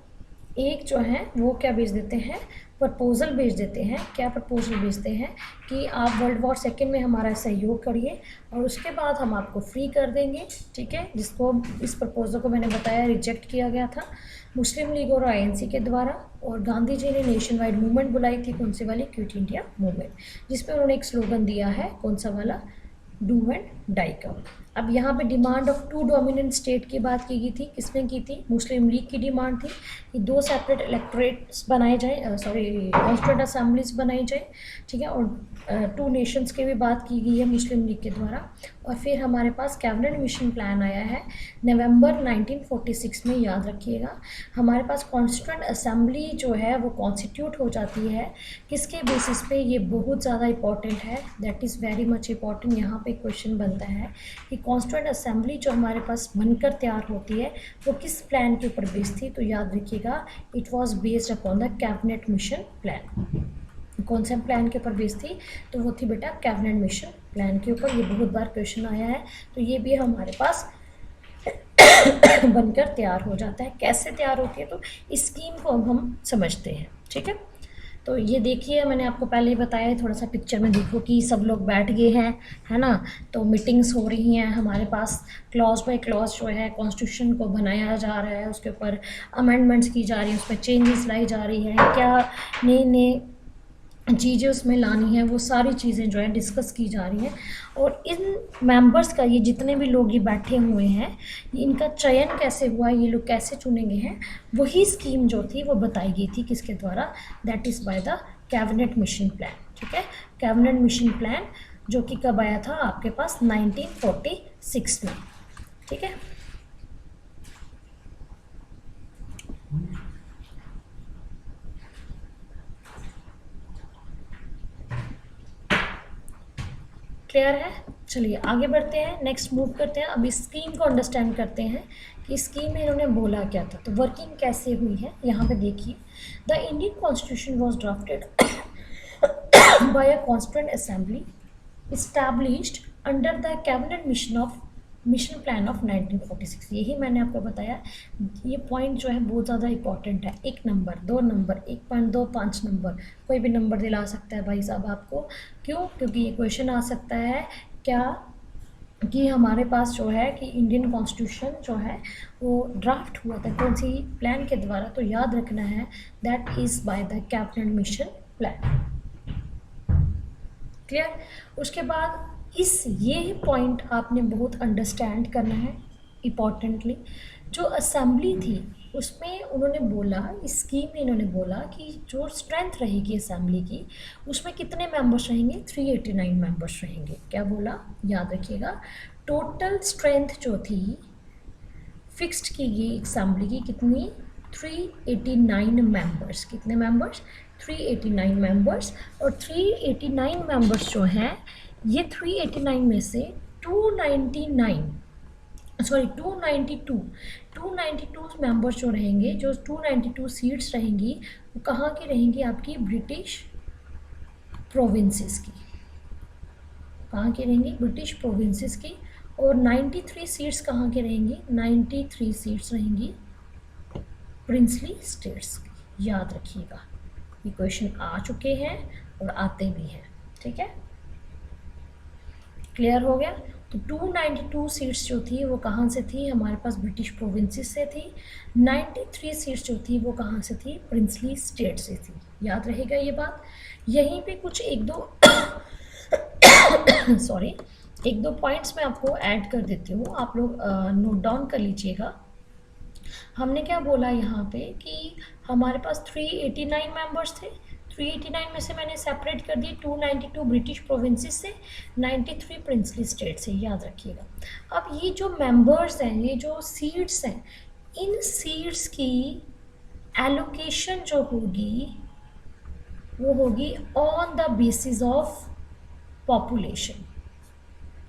एक जो है वो क्या भेज देते हैं, प्रपोजल भेज देते हैं। क्या प्रपोजल भेजते हैं कि आप वर्ल्ड वॉर सेकेंड में हमारा सहयोग करिए और उसके बाद हम आपको फ्री कर देंगे, ठीक है। जिसको इस प्रपोजल को मैंने बताया रिजेक्ट किया गया था मुस्लिम लीग और आईएनसी के द्वारा। और गांधी जी ने नेशन वाइड मूवमेंट बुलाई थी, कौन सी वाली, क्विट इंडिया मूवमेंट, जिसमें उन्होंने एक स्लोगन दिया है, कौन सा वाला, डू एंड डाई का। अब यहाँ पे डिमांड ऑफ 2 डोमिनेंट स्टेट की बात की गई थी, किसने की थी, मुस्लिम लीग की डिमांड थी कि 2 सेपरेट इलेक्टोरेट्स बनाए जाए, कॉन्स्टिट्यूएंट असेंबलीज बनाई जाए, ठीक है। और 2 नेशंस की भी बात की गई है मुस्लिम लीग के द्वारा। और फिर हमारे पास कैबिनेट मिशन प्लान आया है नवंबर 1946 में, याद रखिएगा। हमारे पास कॉन्स्टिट्यूएंट असेंबली जो है वो कॉन्स्टिट्यूट हो जाती है, किसके बेसिस पे, ये बहुत ज़्यादा इंपॉर्टेंट है, that is very much important. यहाँ पे क्वेश्चन बनता है कि कॉन्स्टिट्यूएंट असेंबली जो हमारे पास बनकर तैयार होती है वो किस प्लान के ऊपर बेस्ड थी, तो याद रखिएगा it was based upon the cabinet mission plan. कौन से प्लान के ऊपर बेस्ड थी, तो वो थी बेटा कैबिनेट मिशन प्लान के ऊपर। ये बहुत बार क्वेश्चन आया है, तो ये भी हमारे पास बनकर तैयार हो जाता है। कैसे तैयार होती है, तो इस स्कीम को अब हम समझते हैं, ठीक है। तो ये देखिए, मैंने आपको पहले ही बताया है, थोड़ा सा पिक्चर में देखो कि सब लोग बैठ गए हैं, है ना। तो मीटिंग्स हो रही हैं हमारे पास, क्लॉज बाय क्लॉज जो है कॉन्स्टिट्यूशन को बनाया जा रहा है, उसके ऊपर अमेंडमेंट्स की जा रही हैं, उस पर चेंजेस लाई जा रही हैं, क्या नए नए चीज़ें उसमें लानी है, वो सारी चीज़ें जो है डिस्कस की जा रही हैं। और इन मेंबर्स का, ये जितने भी लोग ये बैठे हुए हैं, इनका चयन कैसे हुआ, ये लोग कैसे चुने गए हैं, वही स्कीम जो थी वो बताई गई थी किसके द्वारा, that is by the cabinet mission plan, ठीक है। कैबिनेट मिशन प्लान जो कि कब आया था आपके पास, 1946 में, ठीक है। क्लियर है, चलिए आगे बढ़ते हैं, नेक्स्ट मूव करते हैं। अब इस स्कीम को अंडरस्टैंड करते हैं कि स्कीम में इन्होंने बोला क्या था, तो वर्किंग कैसे हुई है। यहाँ पे देखिए, the Indian constitution was drafted bye a constituent assembly established under the cabinet mission plan of 1946। यही मैंने आपको बताया, ये पॉइंट जो है बहुत ज़्यादा इंपॉर्टेंट है। 1 नंबर, 2 नंबर, 1.2, 5 नंबर, कोई भी नंबर दिला सकता है भाई साहब आपको। क्यों, क्योंकि ये क्वेश्चन आ सकता है क्या कि हमारे पास जो है कि इंडियन कॉन्स्टिट्यूशन जो है वो ड्राफ्ट हुआ था कौन सी प्लान के द्वारा, तो याद रखना है that is by the cabinet mission plan. Clear. उसके बाद ये पॉइंट आपने बहुत अंडरस्टैंड करना है इम्पॉर्टेंटली। जो असेंबली थी उसमें उन्होंने बोला, इस स्कीम में इन्होंने बोला कि जो स्ट्रेंथ रहेगी असेंबली की, उसमें कितने मेंबर्स रहेंगे, 389 मेंबर्स रहेंगे। क्या बोला, याद रखिएगा। टोटल स्ट्रेंथ जो थी फिक्स्ड की गई असेंबली की कितनी, 389 मेंबर्स। कितने मेंबर्स, 389 मेंबर्स। और 389 मेंबर्स जो हैं, ये 389 में से 292 मेंबर्स जो रहेंगे, जो 292 सीट्स रहेंगी, वो कहाँ की रहेंगी, आपकी ब्रिटिश प्रोविंसेस की। कहाँ की रहेंगी, ब्रिटिश प्रोविंसेस की। और 93 सीट्स कहाँ की रहेंगी, 93 सीट्स रहेंगी प्रिंसली स्टेट्स की। याद रखिएगा, ये क्वेश्चन आ चुके हैं और आते भी हैं, ठीक है। क्लियर हो गया। तो 292 सीट्स जो थी वो कहाँ से थी, हमारे पास ब्रिटिश प्रोविंसेस से थी। 93 सीट्स जो थी वो कहाँ से थी, प्रिंसली स्टेट से थी। याद रहेगा ये बात। यहीं पे कुछ एक दो एक दो पॉइंट्स मैं आपको ऐड कर देती हूँ, आप लोग नोट डाउन कर लीजिएगा। हमने क्या बोला यहाँ पे कि हमारे पास 389 मेंबर्स थे। 389 में से मैंने सेपरेट कर दिए 292 ब्रिटिश प्रोविंसेस से, 93 प्रिंसली स्टेट से। याद रखिएगा। अब ये जो मेंबर्स हैं, ये जो सीट्स हैं, इन सीट्स की एलोकेशन जो होगी वो होगी on the basis of population.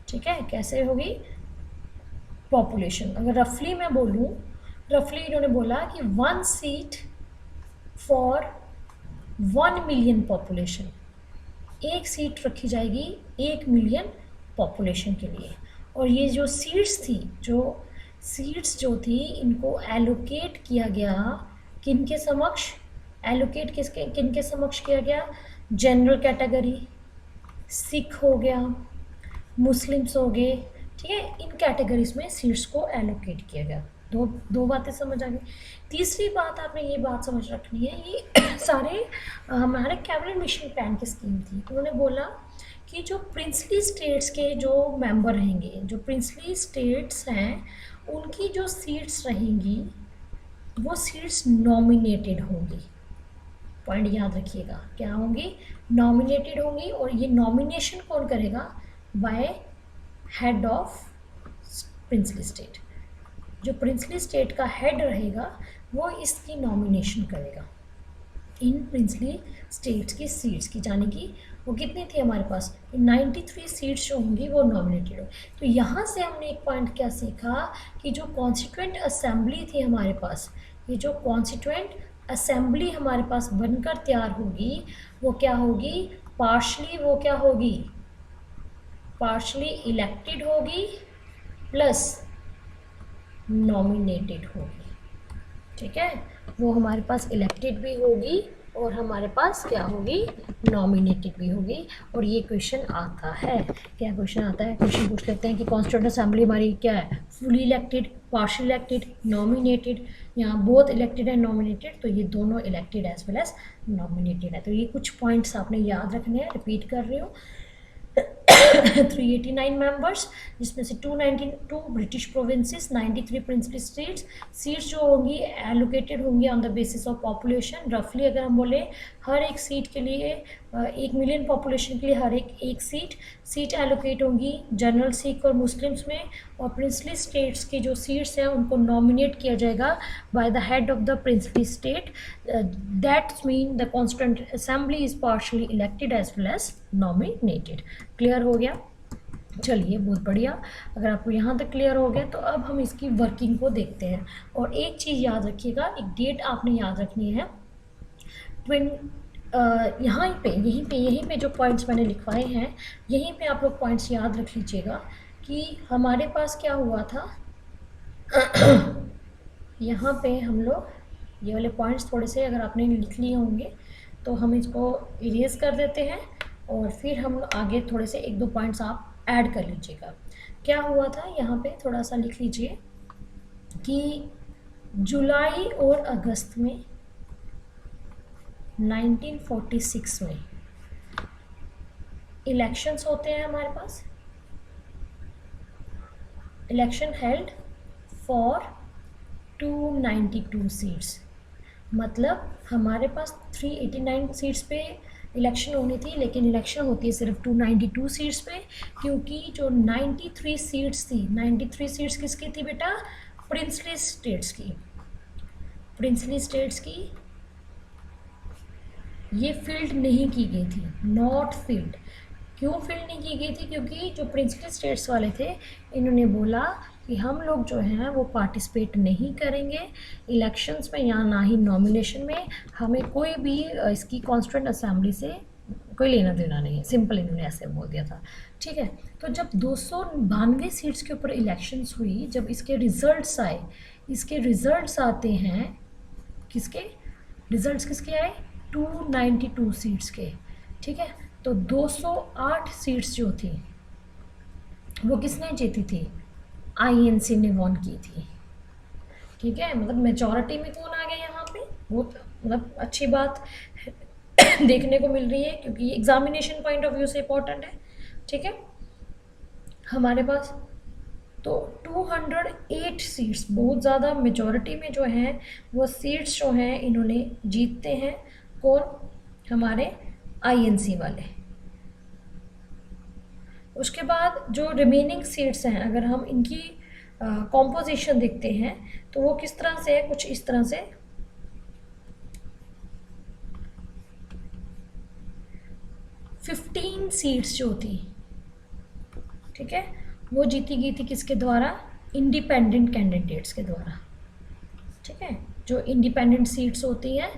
ठीक है, कैसे होगी पॉपुलेशन। अगर रफली मैं बोलूँ, रफली इन्होंने बोला कि 1 seat for 1 million population, 1 seat रखी जाएगी 1 मिलियन पॉपुलेशन के लिए। और ये जो सीट्स जो थी इनको एलोकेट किया गया किनके समक्ष, एलोकेट किनके समक्ष किया गया, जनरल कैटेगरी, सिख हो गया, मुस्लिम्स हो गए, ठीक है, इन कैटेगरीज में सीट्स को एलोकेट किया गया। दो बातें समझ आ गई। तीसरी बात आपने ये बात समझ रखनी है, ये सारे हमारे कैबिनेट मिशन प्लान की स्कीम थी। उन्होंने बोला कि जो प्रिंसली स्टेट्स के जो मेंबर रहेंगे, जो प्रिंसली स्टेट्स हैं, उनकी जो सीट्स रहेंगी वो सीट्स नॉमिनेटेड होंगी। पॉइंट याद रखिएगा, क्या होंगी, नॉमिनेटेड होंगी। और ये नॉमिनेशन कौन करेगा, bye head of princely state. जो प्रिंसली स्टेट का हेड रहेगा वो इसकी नॉमिनेशन करेगा इन प्रिंसली स्टेट्स की सीट्स की, जाने की वो कितनी थी हमारे पास, 93 सीट्स जो होंगी वो नॉमिनेटेड हो। तो यहाँ से हमने एक पॉइंट क्या सीखा कि जो कॉन्स्टिट्यूएंट असेंबली थी हमारे पास, ये जो कॉन्स्टिट्यूएंट असेंबली हमारे पास बनकर तैयार होगी वो क्या होगी, पार्शली इलेक्टेड होगी प्लस नॉमिनेटेड होगी। ठीक है, वो हमारे पास इलेक्टेड भी होगी और हमारे पास क्या होगी, नॉमिनेटेड भी होगी। और ये क्वेश्चन आता है, क्या क्वेश्चन आता है, क्वेश्चन पूछ लेते हैं कि कॉन्स्टिट्यूएंट असेंबली हमारी क्या है, fully elected, partial elected, nominated, यहाँ बोथ इलेक्टेड एंड नॉमिनेटेड, तो ये दोनों elected as well as nominated है। तो ये कुछ पॉइंट्स आपने याद रखने हैं, रिपीट कर रही हूँ। 389 मेंबर्स, जिसमें से 292 British provinces, 93 princely states. Seats जो होंगी एलोकेटेड होंगी on the basis of population. रफली अगर हम बोले हर एक सीट के लिए 1 मिलियन पॉपुलेशन के लिए हर एक सीट एलोकेट होंगी जनरल, सिख और मुस्लिम्स में। और प्रिंसली स्टेट्स की जो सीट्स हैं उनको नॉमिनेट किया जाएगा by the head of the princely state. That's mean the constituent assembly is partially elected as well as nominated. Clear हो गया, चलिए बहुत बढ़िया। अगर आपको यहाँ तक क्लियर हो गया तो अब हम इसकी वर्किंग को देखते हैं। और एक चीज़ याद रखिएगा, एक डेट आपने याद रखनी है, यहीं पे जो पॉइंट्स मैंने लिखवाए हैं, यहीं पे आप लोग पॉइंट्स याद रख लीजिएगा कि हमारे पास क्या हुआ था। यहाँ पे हम लोग ये वाले पॉइंट्स थोड़े से अगर आपने लिख लिए होंगे तो हम इसको इरेज कर देते हैं और फिर हम आगे थोड़े से 1-2 पॉइंट्स आप ऐड कर लीजिएगा। क्या हुआ था यहाँ पे थोड़ा सा लिख लीजिए कि जुलाई और अगस्त में 1946 में इलेक्शंस होते हैं हमारे पास, इलेक्शन हेल्ड फॉर 292 सीट्स। मतलब हमारे पास 389 सीट्स पे इलेक्शन होनी थी, लेकिन इलेक्शन होती है सिर्फ 292 सीट्स पे, क्योंकि जो 93 सीट्स थी, 93 सीट्स किसकी थी बेटा, प्रिंसली स्टेट्स की। प्रिंसली स्टेट्स की ये फिल्ड नहीं की गई थी, नॉट फिल्ड। क्यों फिल्ड नहीं की गई थी, क्योंकि जो प्रिंसली स्टेट्स वाले थे इन्होंने बोला कि हम लोग जो हैं वो पार्टिसिपेट नहीं करेंगे इलेक्शंस में या ना ही नॉमिनेशन में, हमें कोई भी इसकी कॉन्स्टिट्यूएंट असेंबली से कोई लेना देना नहीं है, सिंपल इन्होंने ऐसे बोल दिया था। ठीक है, तो जब 292 सीट्स के ऊपर इलेक्शंस हुई, जब इसके रिजल्ट्स आए, इसके रिजल्ट्स आते हैं किसके, रिजल्ट्स किसके आए, 292 सीट्स के। ठीक है, तो 208 सीट्स जो थी वो किसने जीती थी, आईएनसी ने वॉन की थी। ठीक है, मतलब मेजॉरिटी में कौन आ गया यहाँ पे, बहुत मतलब अच्छी बात देखने को मिल रही है, क्योंकि एग्जामिनेशन पॉइंट ऑफ व्यू से इम्पोर्टेंट है। ठीक है, हमारे पास तो 208 सीट्स, बहुत ज़्यादा मेजॉरिटी में जो हैं वो सीट्स जो हैं इन्होंने जीतते हैं, कौन, हमारे आईएनसी वाले। उसके बाद जो रिमेनिंग सीट्स हैं, अगर हम इनकी कॉम्पोजिशन देखते हैं तो वो किस तरह से है, कुछ इस तरह से। 15 सीट्स जो थी, ठीक है, वो जीती गई थी किसके द्वारा? इंडिपेंडेंट कैंडिडेट्स के द्वारा। ठीक है, जो इंडिपेंडेंट सीट्स होती हैं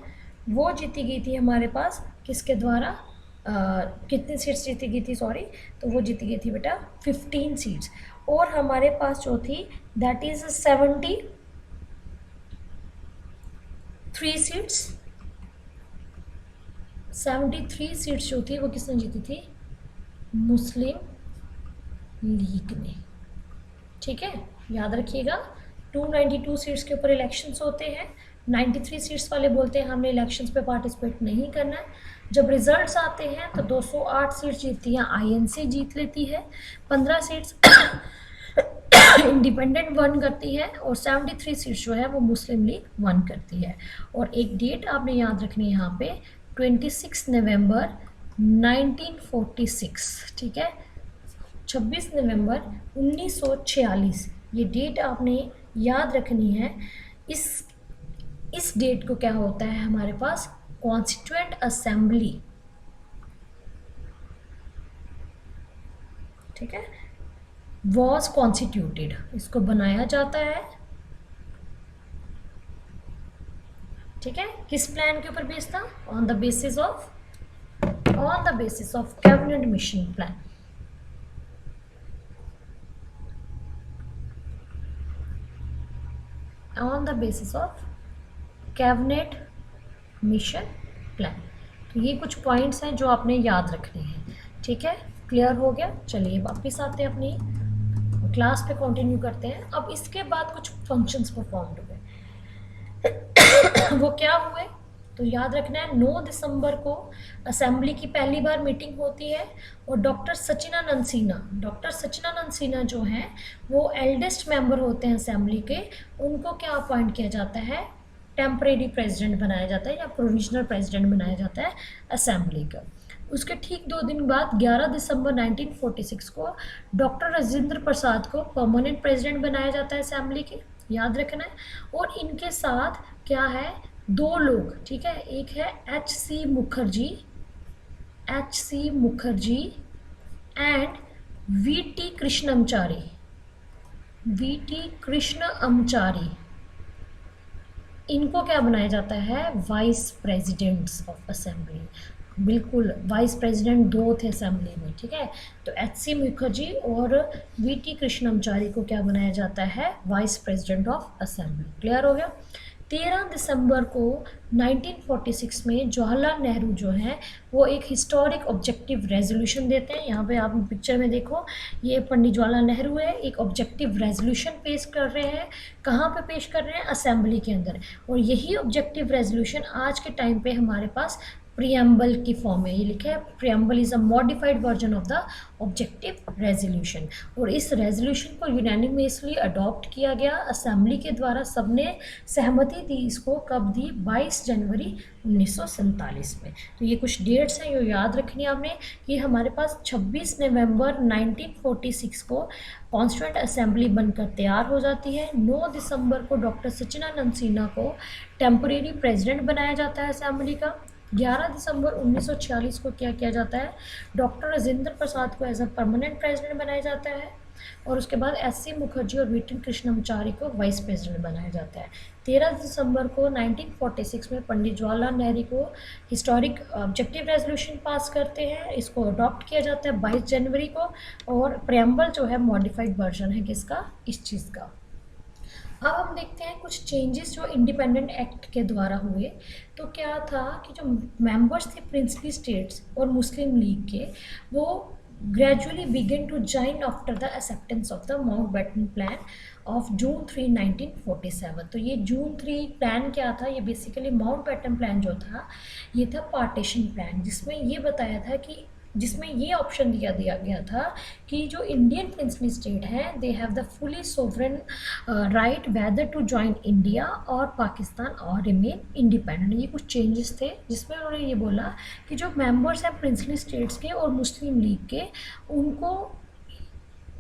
वो जीती गई थी हमारे पास किसके द्वारा? कितनी सीट्स जीती गई थी, सॉरी, तो वो जीती गई थी बेटा 15 सीट्स। और हमारे पास जो थी दैट इज 73 सीट्स, 73 सीट्स जो थी वो किसने जीती थी? मुस्लिम लीग ने। ठीक है, याद रखिएगा 292 सीट्स के ऊपर इलेक्शंस होते हैं। 93 सीट्स वाले बोलते हैं हमने इलेक्शंस पे पार्टिसिपेट नहीं करना है। जब रिजल्ट्स आते हैं तो 208 सीट्स जीतती हैं आईएनसी जीत लेती है, 15 सीट्स इंडिपेंडेंट वन करती है और 73 सीट्स जो है वो मुस्लिम लीग वन करती है। और एक डेट आपने याद रखनी है यहाँ पे 26 नवंबर 1946। ठीक है, 26 नवंबर 1946 ये डेट आपने याद रखनी है। इस डेट को क्या होता है हमारे पास? Constituent assembly. ठीक है, वॉज कॉन्स्टिट्यूटेड, इसको बनाया जाता है। ठीक है, किस प्लान के ऊपर बेस्ड था? On the basis of cabinet mission plan. On the basis of cabinet mission plan. तो ये कुछ पॉइंट्स हैं जो आपने याद रखने हैं। ठीक है, क्लियर हो गया? चलिए वापस आते हैं अपनी क्लास पे, कंटिन्यू करते हैं। अब इसके बाद कुछ फंक्शंस परफॉर्म हुए वो क्या हुए? तो याद रखना है 9 दिसंबर को असेंबली की पहली बार मीटिंग होती है और डॉक्टर सचिदानंद सिन्हा जो हैं वो एल्डेस्ट मेंबर होते हैं असेंबली के, उनको क्या अपॉइंट किया जाता है? टेम्परेरी प्रेसिडेंट बनाया जाता है या प्रोविजनल प्रेसिडेंट बनाया जाता है असेंबली का। उसके ठीक 2 दिन बाद 11 दिसंबर 1946 को डॉक्टर राजेंद्र प्रसाद को परमानेंट प्रेसिडेंट बनाया जाता है असेंबली के, याद रखना है। और इनके साथ क्या है? 2 लोग। ठीक है, एक है H C. Mukherjee and V T. Krishnamachari. इनको क्या बनाया जाता है? Vice presidents of assembly. बिल्कुल, वाइस प्रेसिडेंट 2 थे असेंबली में। ठीक है, तो एच.सी. मुखर्जी और वी.टी. कृष्णमचारी को क्या बनाया जाता है? Vice president of assembly. Clear हो गया? 13 दिसंबर को 1946 में जवाहरलाल नेहरू जो हैं वो एक हिस्टोरिक ऑब्जेक्टिव रेजोल्यूशन देते हैं। यहाँ पे आप पिक्चर में देखो, ये पंडित जवाहरलाल नेहरू है, एक ऑब्जेक्टिव रेजोल्यूशन पेश कर रहे हैं। कहाँ पे पेश कर रहे हैं? असेंबली के अंदर। और यही ऑब्जेक्टिव रेजोल्यूशन आज के टाइम पे हमारे पास प्रियम्बल की फॉर्म में, ये लिखा है preamble is a modified version of the objective resolution. और इस रेजोल्यूशन को यूनानिमसली अडॉप्ट किया गया असेंबली के द्वारा, सबने सहमति दी इसको। कब दी? 22 जनवरी 1947 में। तो ये कुछ डेट्स हैं जो याद रखनी है आपने कि हमारे पास 26 नवंबर 1946 को कॉन्स्टिट्यूएंट असेंबली बनकर तैयार हो जाती है। 9 दिसंबर को डॉक्टर सचिदानंद सिन्हा को टेम्परेरी प्रेसिडेंट बनाया जाता है असेंबली का। 11 दिसंबर 1946 को क्या किया जाता है? डॉक्टर राजेंद्र प्रसाद को एज अ परमानेंट प्रेसिडेंट बनाया जाता है। और उसके बाद एच.सी. मुखर्जी और वी.टी. कृष्णमचारी को वाइस प्रेसिडेंट बनाया जाता है। 13 दिसंबर को 1946 में पंडित जवाहरलाल नेहरू को हिस्टोरिक ऑब्जेक्टिव रेजोल्यूशन पास करते हैं, इसको अडॉप्ट किया जाता है 22 जनवरी को। और प्रेम्बल जो है मॉडिफाइड वर्जन है किसका? इस चीज़ का। अब हम देखते हैं कुछ चेंजेस जो इंडिपेंडेंट एक्ट के द्वारा हुए। तो क्या था कि जो मेंबर्स थे प्रिंसली स्टेट्स और मुस्लिम लीग के, वो gradually begin to join after the acceptance of the Mountbatten plan of June 3, 1947। तो ये जून 3 प्लान क्या था? ये बेसिकली माउंटबेटन प्लान जो था ये था पार्टीशन प्लान, जिसमें ये बताया था कि जिसमें ये ऑप्शन दिया गया था कि जो इंडियन प्रिंसली स्टेट है they have the fully sovereign right whether to join India और पाकिस्तान और रिमेन इंडिपेंडेंट। ये कुछ चेंजेस थे जिसमें उन्होंने ये बोला कि जो मेंबर्स हैं प्रिंसली स्टेट्स के और मुस्लिम लीग के, उनको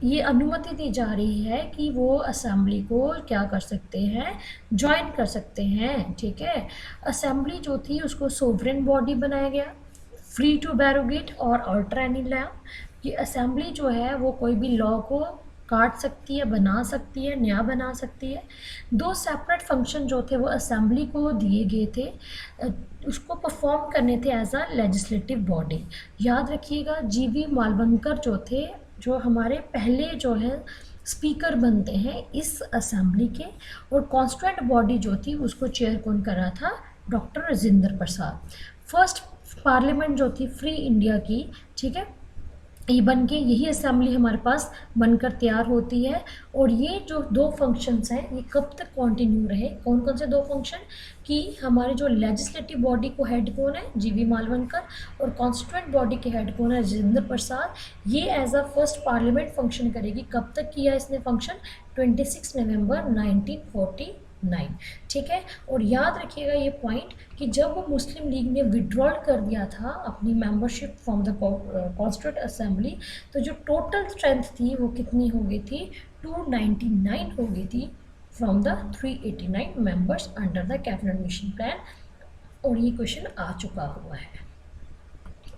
ये अनुमति दी जा रही है कि वो असेंबली को क्या कर सकते हैं? ज्वाइन कर सकते हैं। ठीक है, असेंबली जो थी उसको सोवरेन बॉडी बनाया गया, फ्री टू बैरोगेट और अल्टर एनी लॉ। कि असेंबली जो है वो कोई भी लॉ को काट सकती है, बना सकती है, नया बना सकती है। दो सेपरेट फंक्शन जो थे वो असेंबली को दिए गए थे, उसको परफॉर्म करने थे एज अ लेजिस्लेटिव बॉडी। याद रखिएगा, जीवी मालवंकर जो थे, जो हमारे पहले जो है स्पीकर बनते हैं इस असेंबली के, और कॉन्स्टिट्यूएंट बॉडी जो थी उसको चेयर कौन कर रहा था? डॉक्टर राजेंद्र प्रसाद। फर्स्ट पार्लियामेंट जो थी फ्री इंडिया की, ठीक है, ये बन के यही असेंबली हमारे पास बनकर तैयार होती है। और ये जो दो फंक्शंस हैं ये कब तक कंटिन्यू रहे? कौन कौन से दो फंक्शन? कि हमारे जो लेजिस्लेटिव बॉडी को हेड कौन है? जीवी मालवंकर। और कॉन्स्टिट्यूएंट बॉडी के हेड कौन है? राजेंद्र प्रसाद। ये as a first parliament function करेगी। कब तक किया इसने फंक्शन? 26 नवंबर 1949। ठीक है, और याद रखिएगा ये पॉइंट कि जब वो मुस्लिम लीग ने विड्रॉल कर दिया था अपनी membership from the constituent assembly, तो जो टोटल स्ट्रेंथ थी वो कितनी हो गई थी? 299 हो गई थी from the 389 members under the cabinet mission plan. और ये क्वेश्चन आ चुका हुआ है।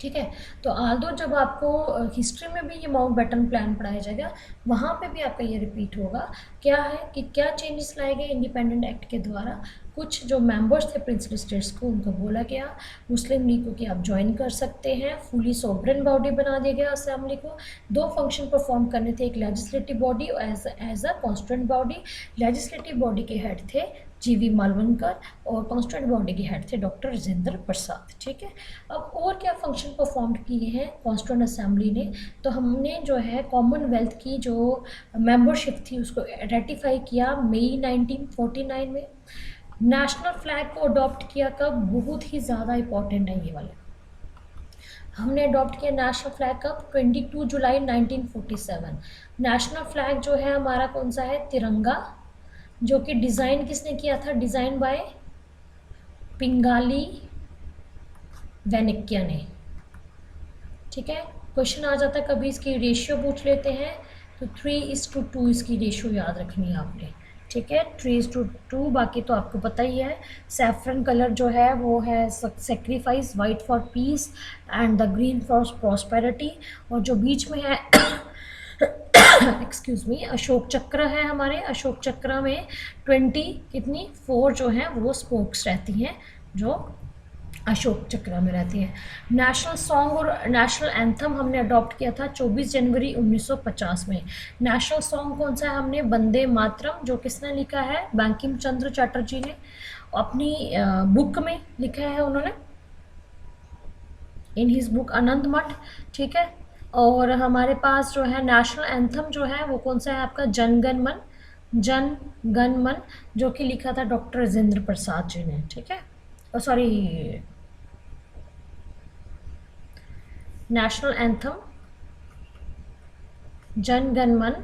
ठीक है, तो आल्दो जब आपको हिस्ट्री में भी ये माउंटबेटन प्लान पढ़ाया जाएगा, वहाँ पे भी आपका ये रिपीट होगा। क्या है कि क्या चेंजेस लाए गए इंडिपेंडेंट एक्ट के द्वारा? कुछ जो मेंबर्स थे प्रिंसली स्टेट्स को, उनको बोला गया मुस्लिम लीग को कि आप ज्वाइन कर सकते हैं। फुली सोवरेन बॉडी बना दिया गया असेंबली को। दो फंक्शन परफॉर्म करने थे, एक legislative body as a constituent body. Legislative body के हेड थे जीवी मालवंकर और कॉन्स्टिट्यूएंट बॉडी के हेड थे डॉक्टर राजेंद्र प्रसाद। ठीक है, अब और क्या फंक्शन परफॉर्म किए हैं कॉन्स्टिट्यूएंट असेंबली ने? तो हमने जो है कॉमनवेल्थ की जो मेंबरशिप थी उसको रेटिफाई किया मई 1949 में। नेशनल फ्लैग को अडॉप्ट किया कब? बहुत ही ज़्यादा इंपॉर्टेंट है ये वाला। हमने अडॉप्ट किया नेशनल फ्लैग कब? 22 जुलाई 1947। नेशनल फ्लैग जो है हमारा कौन सा है? तिरंगा, जो कि डिज़ाइन किसने किया था? डिज़ाइन बाय पिंगाली वेनिक्या ने। ठीक है, क्वेश्चन आ जाता है कभी इसकी रेशियो पूछ लेते हैं, तो 3:2 इसकी रेशियो याद रखनी है आपने। ठीक है, 3:2। बाकी तो आपको पता ही है। सैफरन कलर जो है वो है sacrifice, white for piece and the green for prosperity. और जो बीच में है एक्सक्यूज मी, अशोक चक्र है हमारे। अशोक चक्र में 4 जो हैं वो स्पोक्स रहती हैं, जो अशोक चक्र में रहती हैं। नेशनल सॉन्ग और नेशनल एंथम हमने अडॉप्ट किया था 24 जनवरी 1950 में। नेशनल सॉन्ग कौन सा है? हमने वंदे मातरम, जो किसने लिखा है? बंकिम चंद्र चटर्जी ने अपनी बुक में लिखा है उन्होंने, इन हिज बुक आनंद मठ। ठीक है, और हमारे पास जो है नेशनल एंथम जो है वो कौन सा है आपका? जन गण मन, जन गण मन, जो कि लिखा था डॉक्टर राजेंद्र प्रसाद जी ने। ठीक है, sorry, national anthem Jana Gana मन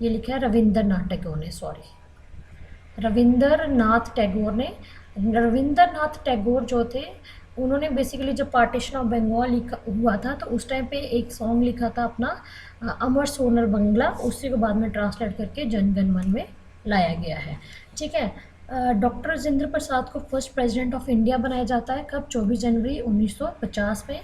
ये लिखा है रविंद्रनाथ टैगोर ने, सॉरी रविंद्रनाथ टैगोर ने। रविंद्रनाथ टैगोर जो थे उन्होंने बेसिकली जब पार्टीशन ऑफ बंगाल हुआ था तो उस टाइम पे एक सॉन्ग लिखा था अपना, अमर सोनर बंगला, उसी को बाद में ट्रांसलेट करके जन गण मन में लाया गया है। ठीक है, डॉक्टर राजेंद्र प्रसाद को फर्स्ट प्रेसिडेंट ऑफ इंडिया बनाया जाता है कब? 24 जनवरी 1950 में।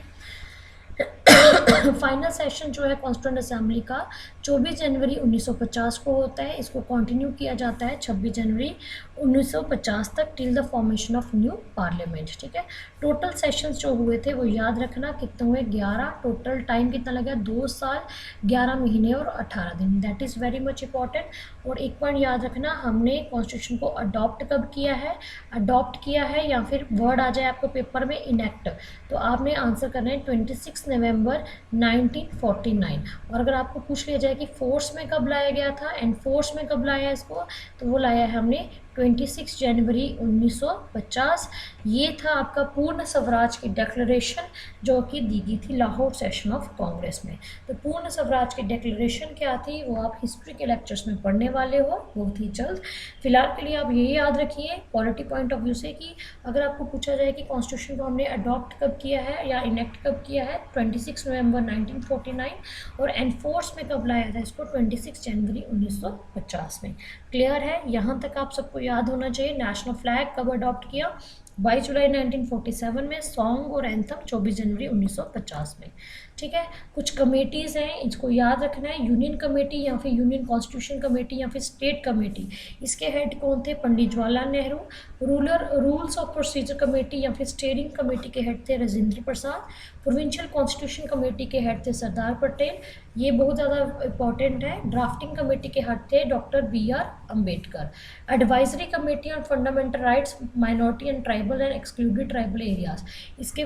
फाइनल सेशन जो है कॉन्स्टिट्यूएंट असेंबली का 24 जनवरी 1950 को होता है। इसको कंटिन्यू किया जाता है 26 जनवरी 1950 तक, till the formation of new parliament. ठीक है, टोटल सेशंस जो हुए थे वो याद रखना कितने हुए? 11। टोटल टाइम कितना लगा? 2 साल 11 महीने और 18 दिन। That is very much important. और एक पॉइंट याद रखना, हमने कॉन्स्टिट्यूशन को अडॉप्ट कब किया है? अडॉप्ट किया है, या फिर वर्ड आ जाए आपको पेपर में इनेक्ट, तो आपने आंसर करना है 26 नवंबर 1949। और अगर आपको पूछ लिया जाए कि फोर्स में कब लाया गया था, एनफोर्स में कब लाया इसको, तो वो लाया है हमने 26 जनवरी 1950। ये था आपका पूर्ण स्वराज की डिक्लेरेशन, जो कि दी गई थी लाहौर सेशन ऑफ कांग्रेस में। तो पूर्ण स्वराज की डिक्लेरेशन क्या थी वो आप हिस्ट्री के लेक्चर्स में पढ़ने वाले हो बहुत ही जल्द। फिलहाल के लिए आप ये याद रखिए पॉलिटी पॉइंट ऑफ व्यू से कि अगर आपको पूछा जाए कि कॉन्स्टिट्यूशन को हमने अडॉप्ट कब किया है या इनेक्ट कब किया है, 26 नवंबर 1949, और एनफोर्स में कब लाया था इसको? 26 जनवरी 1950 में। क्लियर है? यहाँ तक आप सबको याद होना चाहिए। नेशनल फ्लैग कब अडॉप्ट किया? 22 जुलाई 1947 में, सॉन्ग और एंथम 24 जनवरी 1950 में। ठीक है, कुछ कमेटीज़ हैं, इसको याद रखना है, यूनियन कमेटी या फिर यूनियन कॉन्स्टिट्यूशन कमेटी या फिर स्टेट कमेटी, इसके हेड कौन थे? Pandit Jawaharlal Nehru. Rules of procedure committee या फिर स्टेयरिंग कमेटी के हेड थे Rajendra Prasad. Provincial constitution committee के हेड थे सरदार पटेल, ये बहुत ज़्यादा इंपॉर्टेंट है। ड्राफ्टिंग कमेटी के हेड थे doctor BR Ambedkar. Advisory committee on fundamental rights minority and tribal and excluded tribal areas, इसके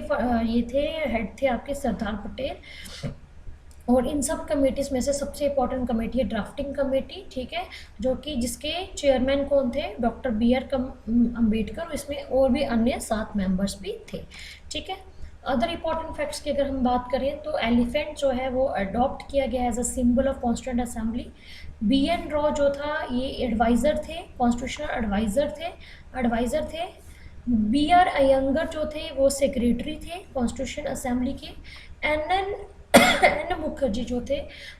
ये थे हेड थे आपके सरदार पटेल। और इन सब कमेटीज़ में से सबसे इंपॉर्टेंट कमेटी है ड्राफ्टिंग कमेटी, ठीक है, जो कि जिसके चेयरमैन कौन थे? Doctor BR Ambedkar. इसमें और भी अन्य 7 मेंबर्स भी थे। ठीक है, अदर इंपॉर्टेंट फैक्ट्स की अगर हम बात करें तो एलिफेंट जो है वो अडॉप्ट किया गया as a symbol of constituent assembly. BN Rau जो था ये एडवाइज़र थे, कॉन्स्टिट्यूशनल एडवाइज़र थे। BR अयंगर जो थे वो सेक्रेटरी थे कॉन्स्टिट्यूशन असेंबली के। एन मुखर्जी जो थे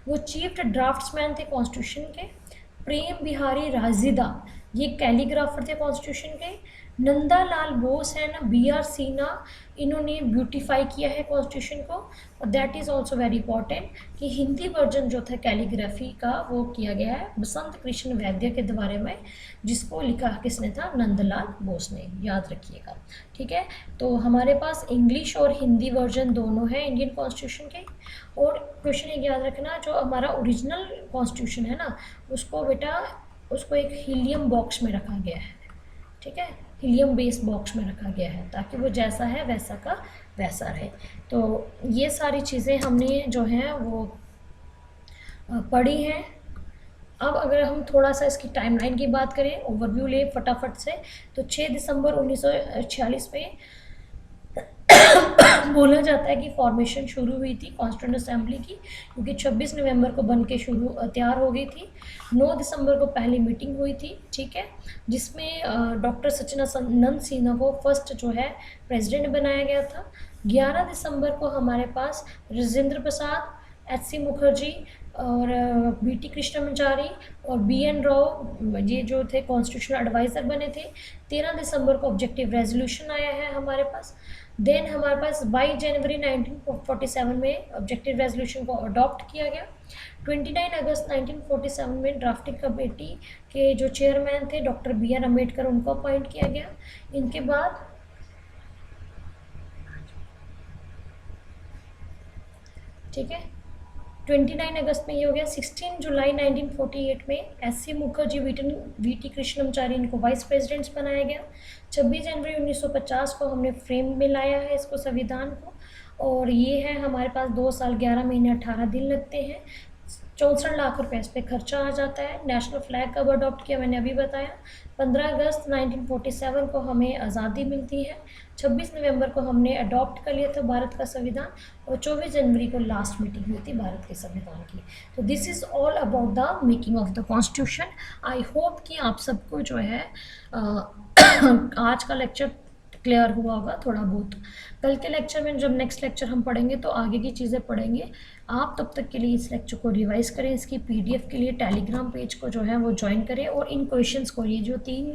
वो चीफ ड्राफ्ट्समैन थे कॉन्स्टिट्यूशन के। प्रेम बिहारी राजिदा ये कैलीग्राफर थे कॉन्स्टिट्यूशन के। नंदालाल बोस है ना, BR सिन्हा, इन्होंने ब्यूटीफाई किया है कॉन्स्टिट्यूशन को। और that is also very important कि हिंदी वर्जन जो था कैलीग्राफी का वो किया गया है बसंत कृष्ण वैद्य के द्वारा में, जिसको लिखा किसने था? नंदलाल बोस ने, याद रखिएगा। ठीक है, तो हमारे पास इंग्लिश और हिंदी वर्जन दोनों हैं इंडियन कॉन्स्टिट्यूशन के। और क्वेश्चन एक याद रखना, जो हमारा ओरिजिनल कॉन्स्टिट्यूशन है ना, उसको बेटा उसको एक हीलियम बॉक्स में रखा गया है। ठीक है, हीलियम बेस बॉक्स में रखा गया है ताकि वो जैसा है वैसा का वैसा रहे। तो ये सारी चीज़ें हमने जो हैं वो पढ़ी हैं। अब अगर हम थोड़ा सा इसकी टाइमलाइन की बात करें, ओवरव्यू ले फटाफट से, तो 6 दिसंबर 1946 में बोला जाता है कि फॉर्मेशन शुरू हुई थी कॉन्स्टिट्यूएंट असेंबली की, क्योंकि 26 नवंबर को बन के तैयार हो गई थी। 9 दिसंबर को पहली मीटिंग हुई थी, ठीक है, जिसमें डॉक्टर सच्चिदानंद सिन्हा को फर्स्ट जो है प्रेसिडेंट बनाया गया था। 11 दिसंबर को हमारे पास राजेंद्र प्रसाद, HC मुखर्जी और BT कृष्णमाचारी और BN राव ये जो थे कॉन्स्टिट्यूशनल एडवाइज़र बने थे। 13 दिसंबर को ऑब्जेक्टिव रेजोल्यूशन आया है हमारे पास। देन हमारे पास 22 जनवरी 1947 में ऑब्जेक्टिव रेजोल्यूशन को अडॉप्ट किया गया। 29 अगस्त 1947 में ड्राफ्टिंग कमेटी के जो चेयरमैन थे डॉक्टर BR अम्बेडकर, उनको अपॉइंट किया गया। इनके बाद ठीक है 29 अगस्त में ये हो गया। 16 जुलाई 1948 में SC मुखर्जी, VT कृष्णमाचारी, इनको वाइस प्रेसिडेंट्स बनाया गया। 26 जनवरी 1950 को हमने फ्रेम में लाया है इसको, संविधान को, और ये है हमारे पास 2 साल 11 महीने 18 दिन लगते हैं। 64 लाख रुपए इस पर खर्चा आ जाता है। नेशनल फ्लैग कब अडॉप्ट किया मैंने अभी बताया। 15 अगस्त 1947 को हमें आज़ादी मिलती है। 26 नवंबर को हमने अडॉप्ट कर लिया था भारत का संविधान, और 24 जनवरी को लास्ट मीटिंग हुई थी भारत के संविधान की। तो this is all about the making of the constitution. I hope कि आप सबको जो है आज का लेक्चर क्लियर हुआ होगा थोड़ा बहुत। कल के लेक्चर में जब नेक्स्ट लेक्चर हम पढ़ेंगे तो आगे की चीज़ें पढ़ेंगे। आप तब तक के लिए इस लेक्चर को रिवाइज करें, इसकी PDF के लिए टेलीग्राम पेज को जो है वो ज्वाइन करें, और इन क्वेश्चंस को, ये जो 3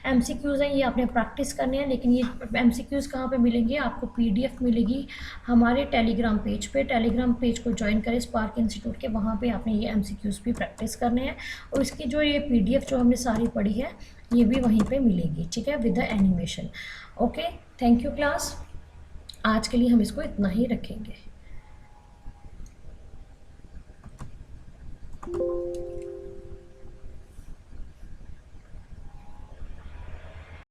MCQs हैं ये आपने प्रैक्टिस करने हैं। लेकिन ये MCQs कहाँ पे मिलेंगे? आपको PDF मिलेगी हमारे टेलीग्राम पेज पे। टेलीग्राम पेज को ज्वाइन करें स्पार्क इंस्टीट्यूट के, वहाँ पे आपने ये MCQs भी प्रैक्टिस करने हैं, और इसकी जो ये PDF जो हमने सारी पढ़ी है ये भी वहीं पे मिलेगी, ठीक है, with the animation. Okay, thank you class. आज के लिए हम इसको इतना ही रखेंगे।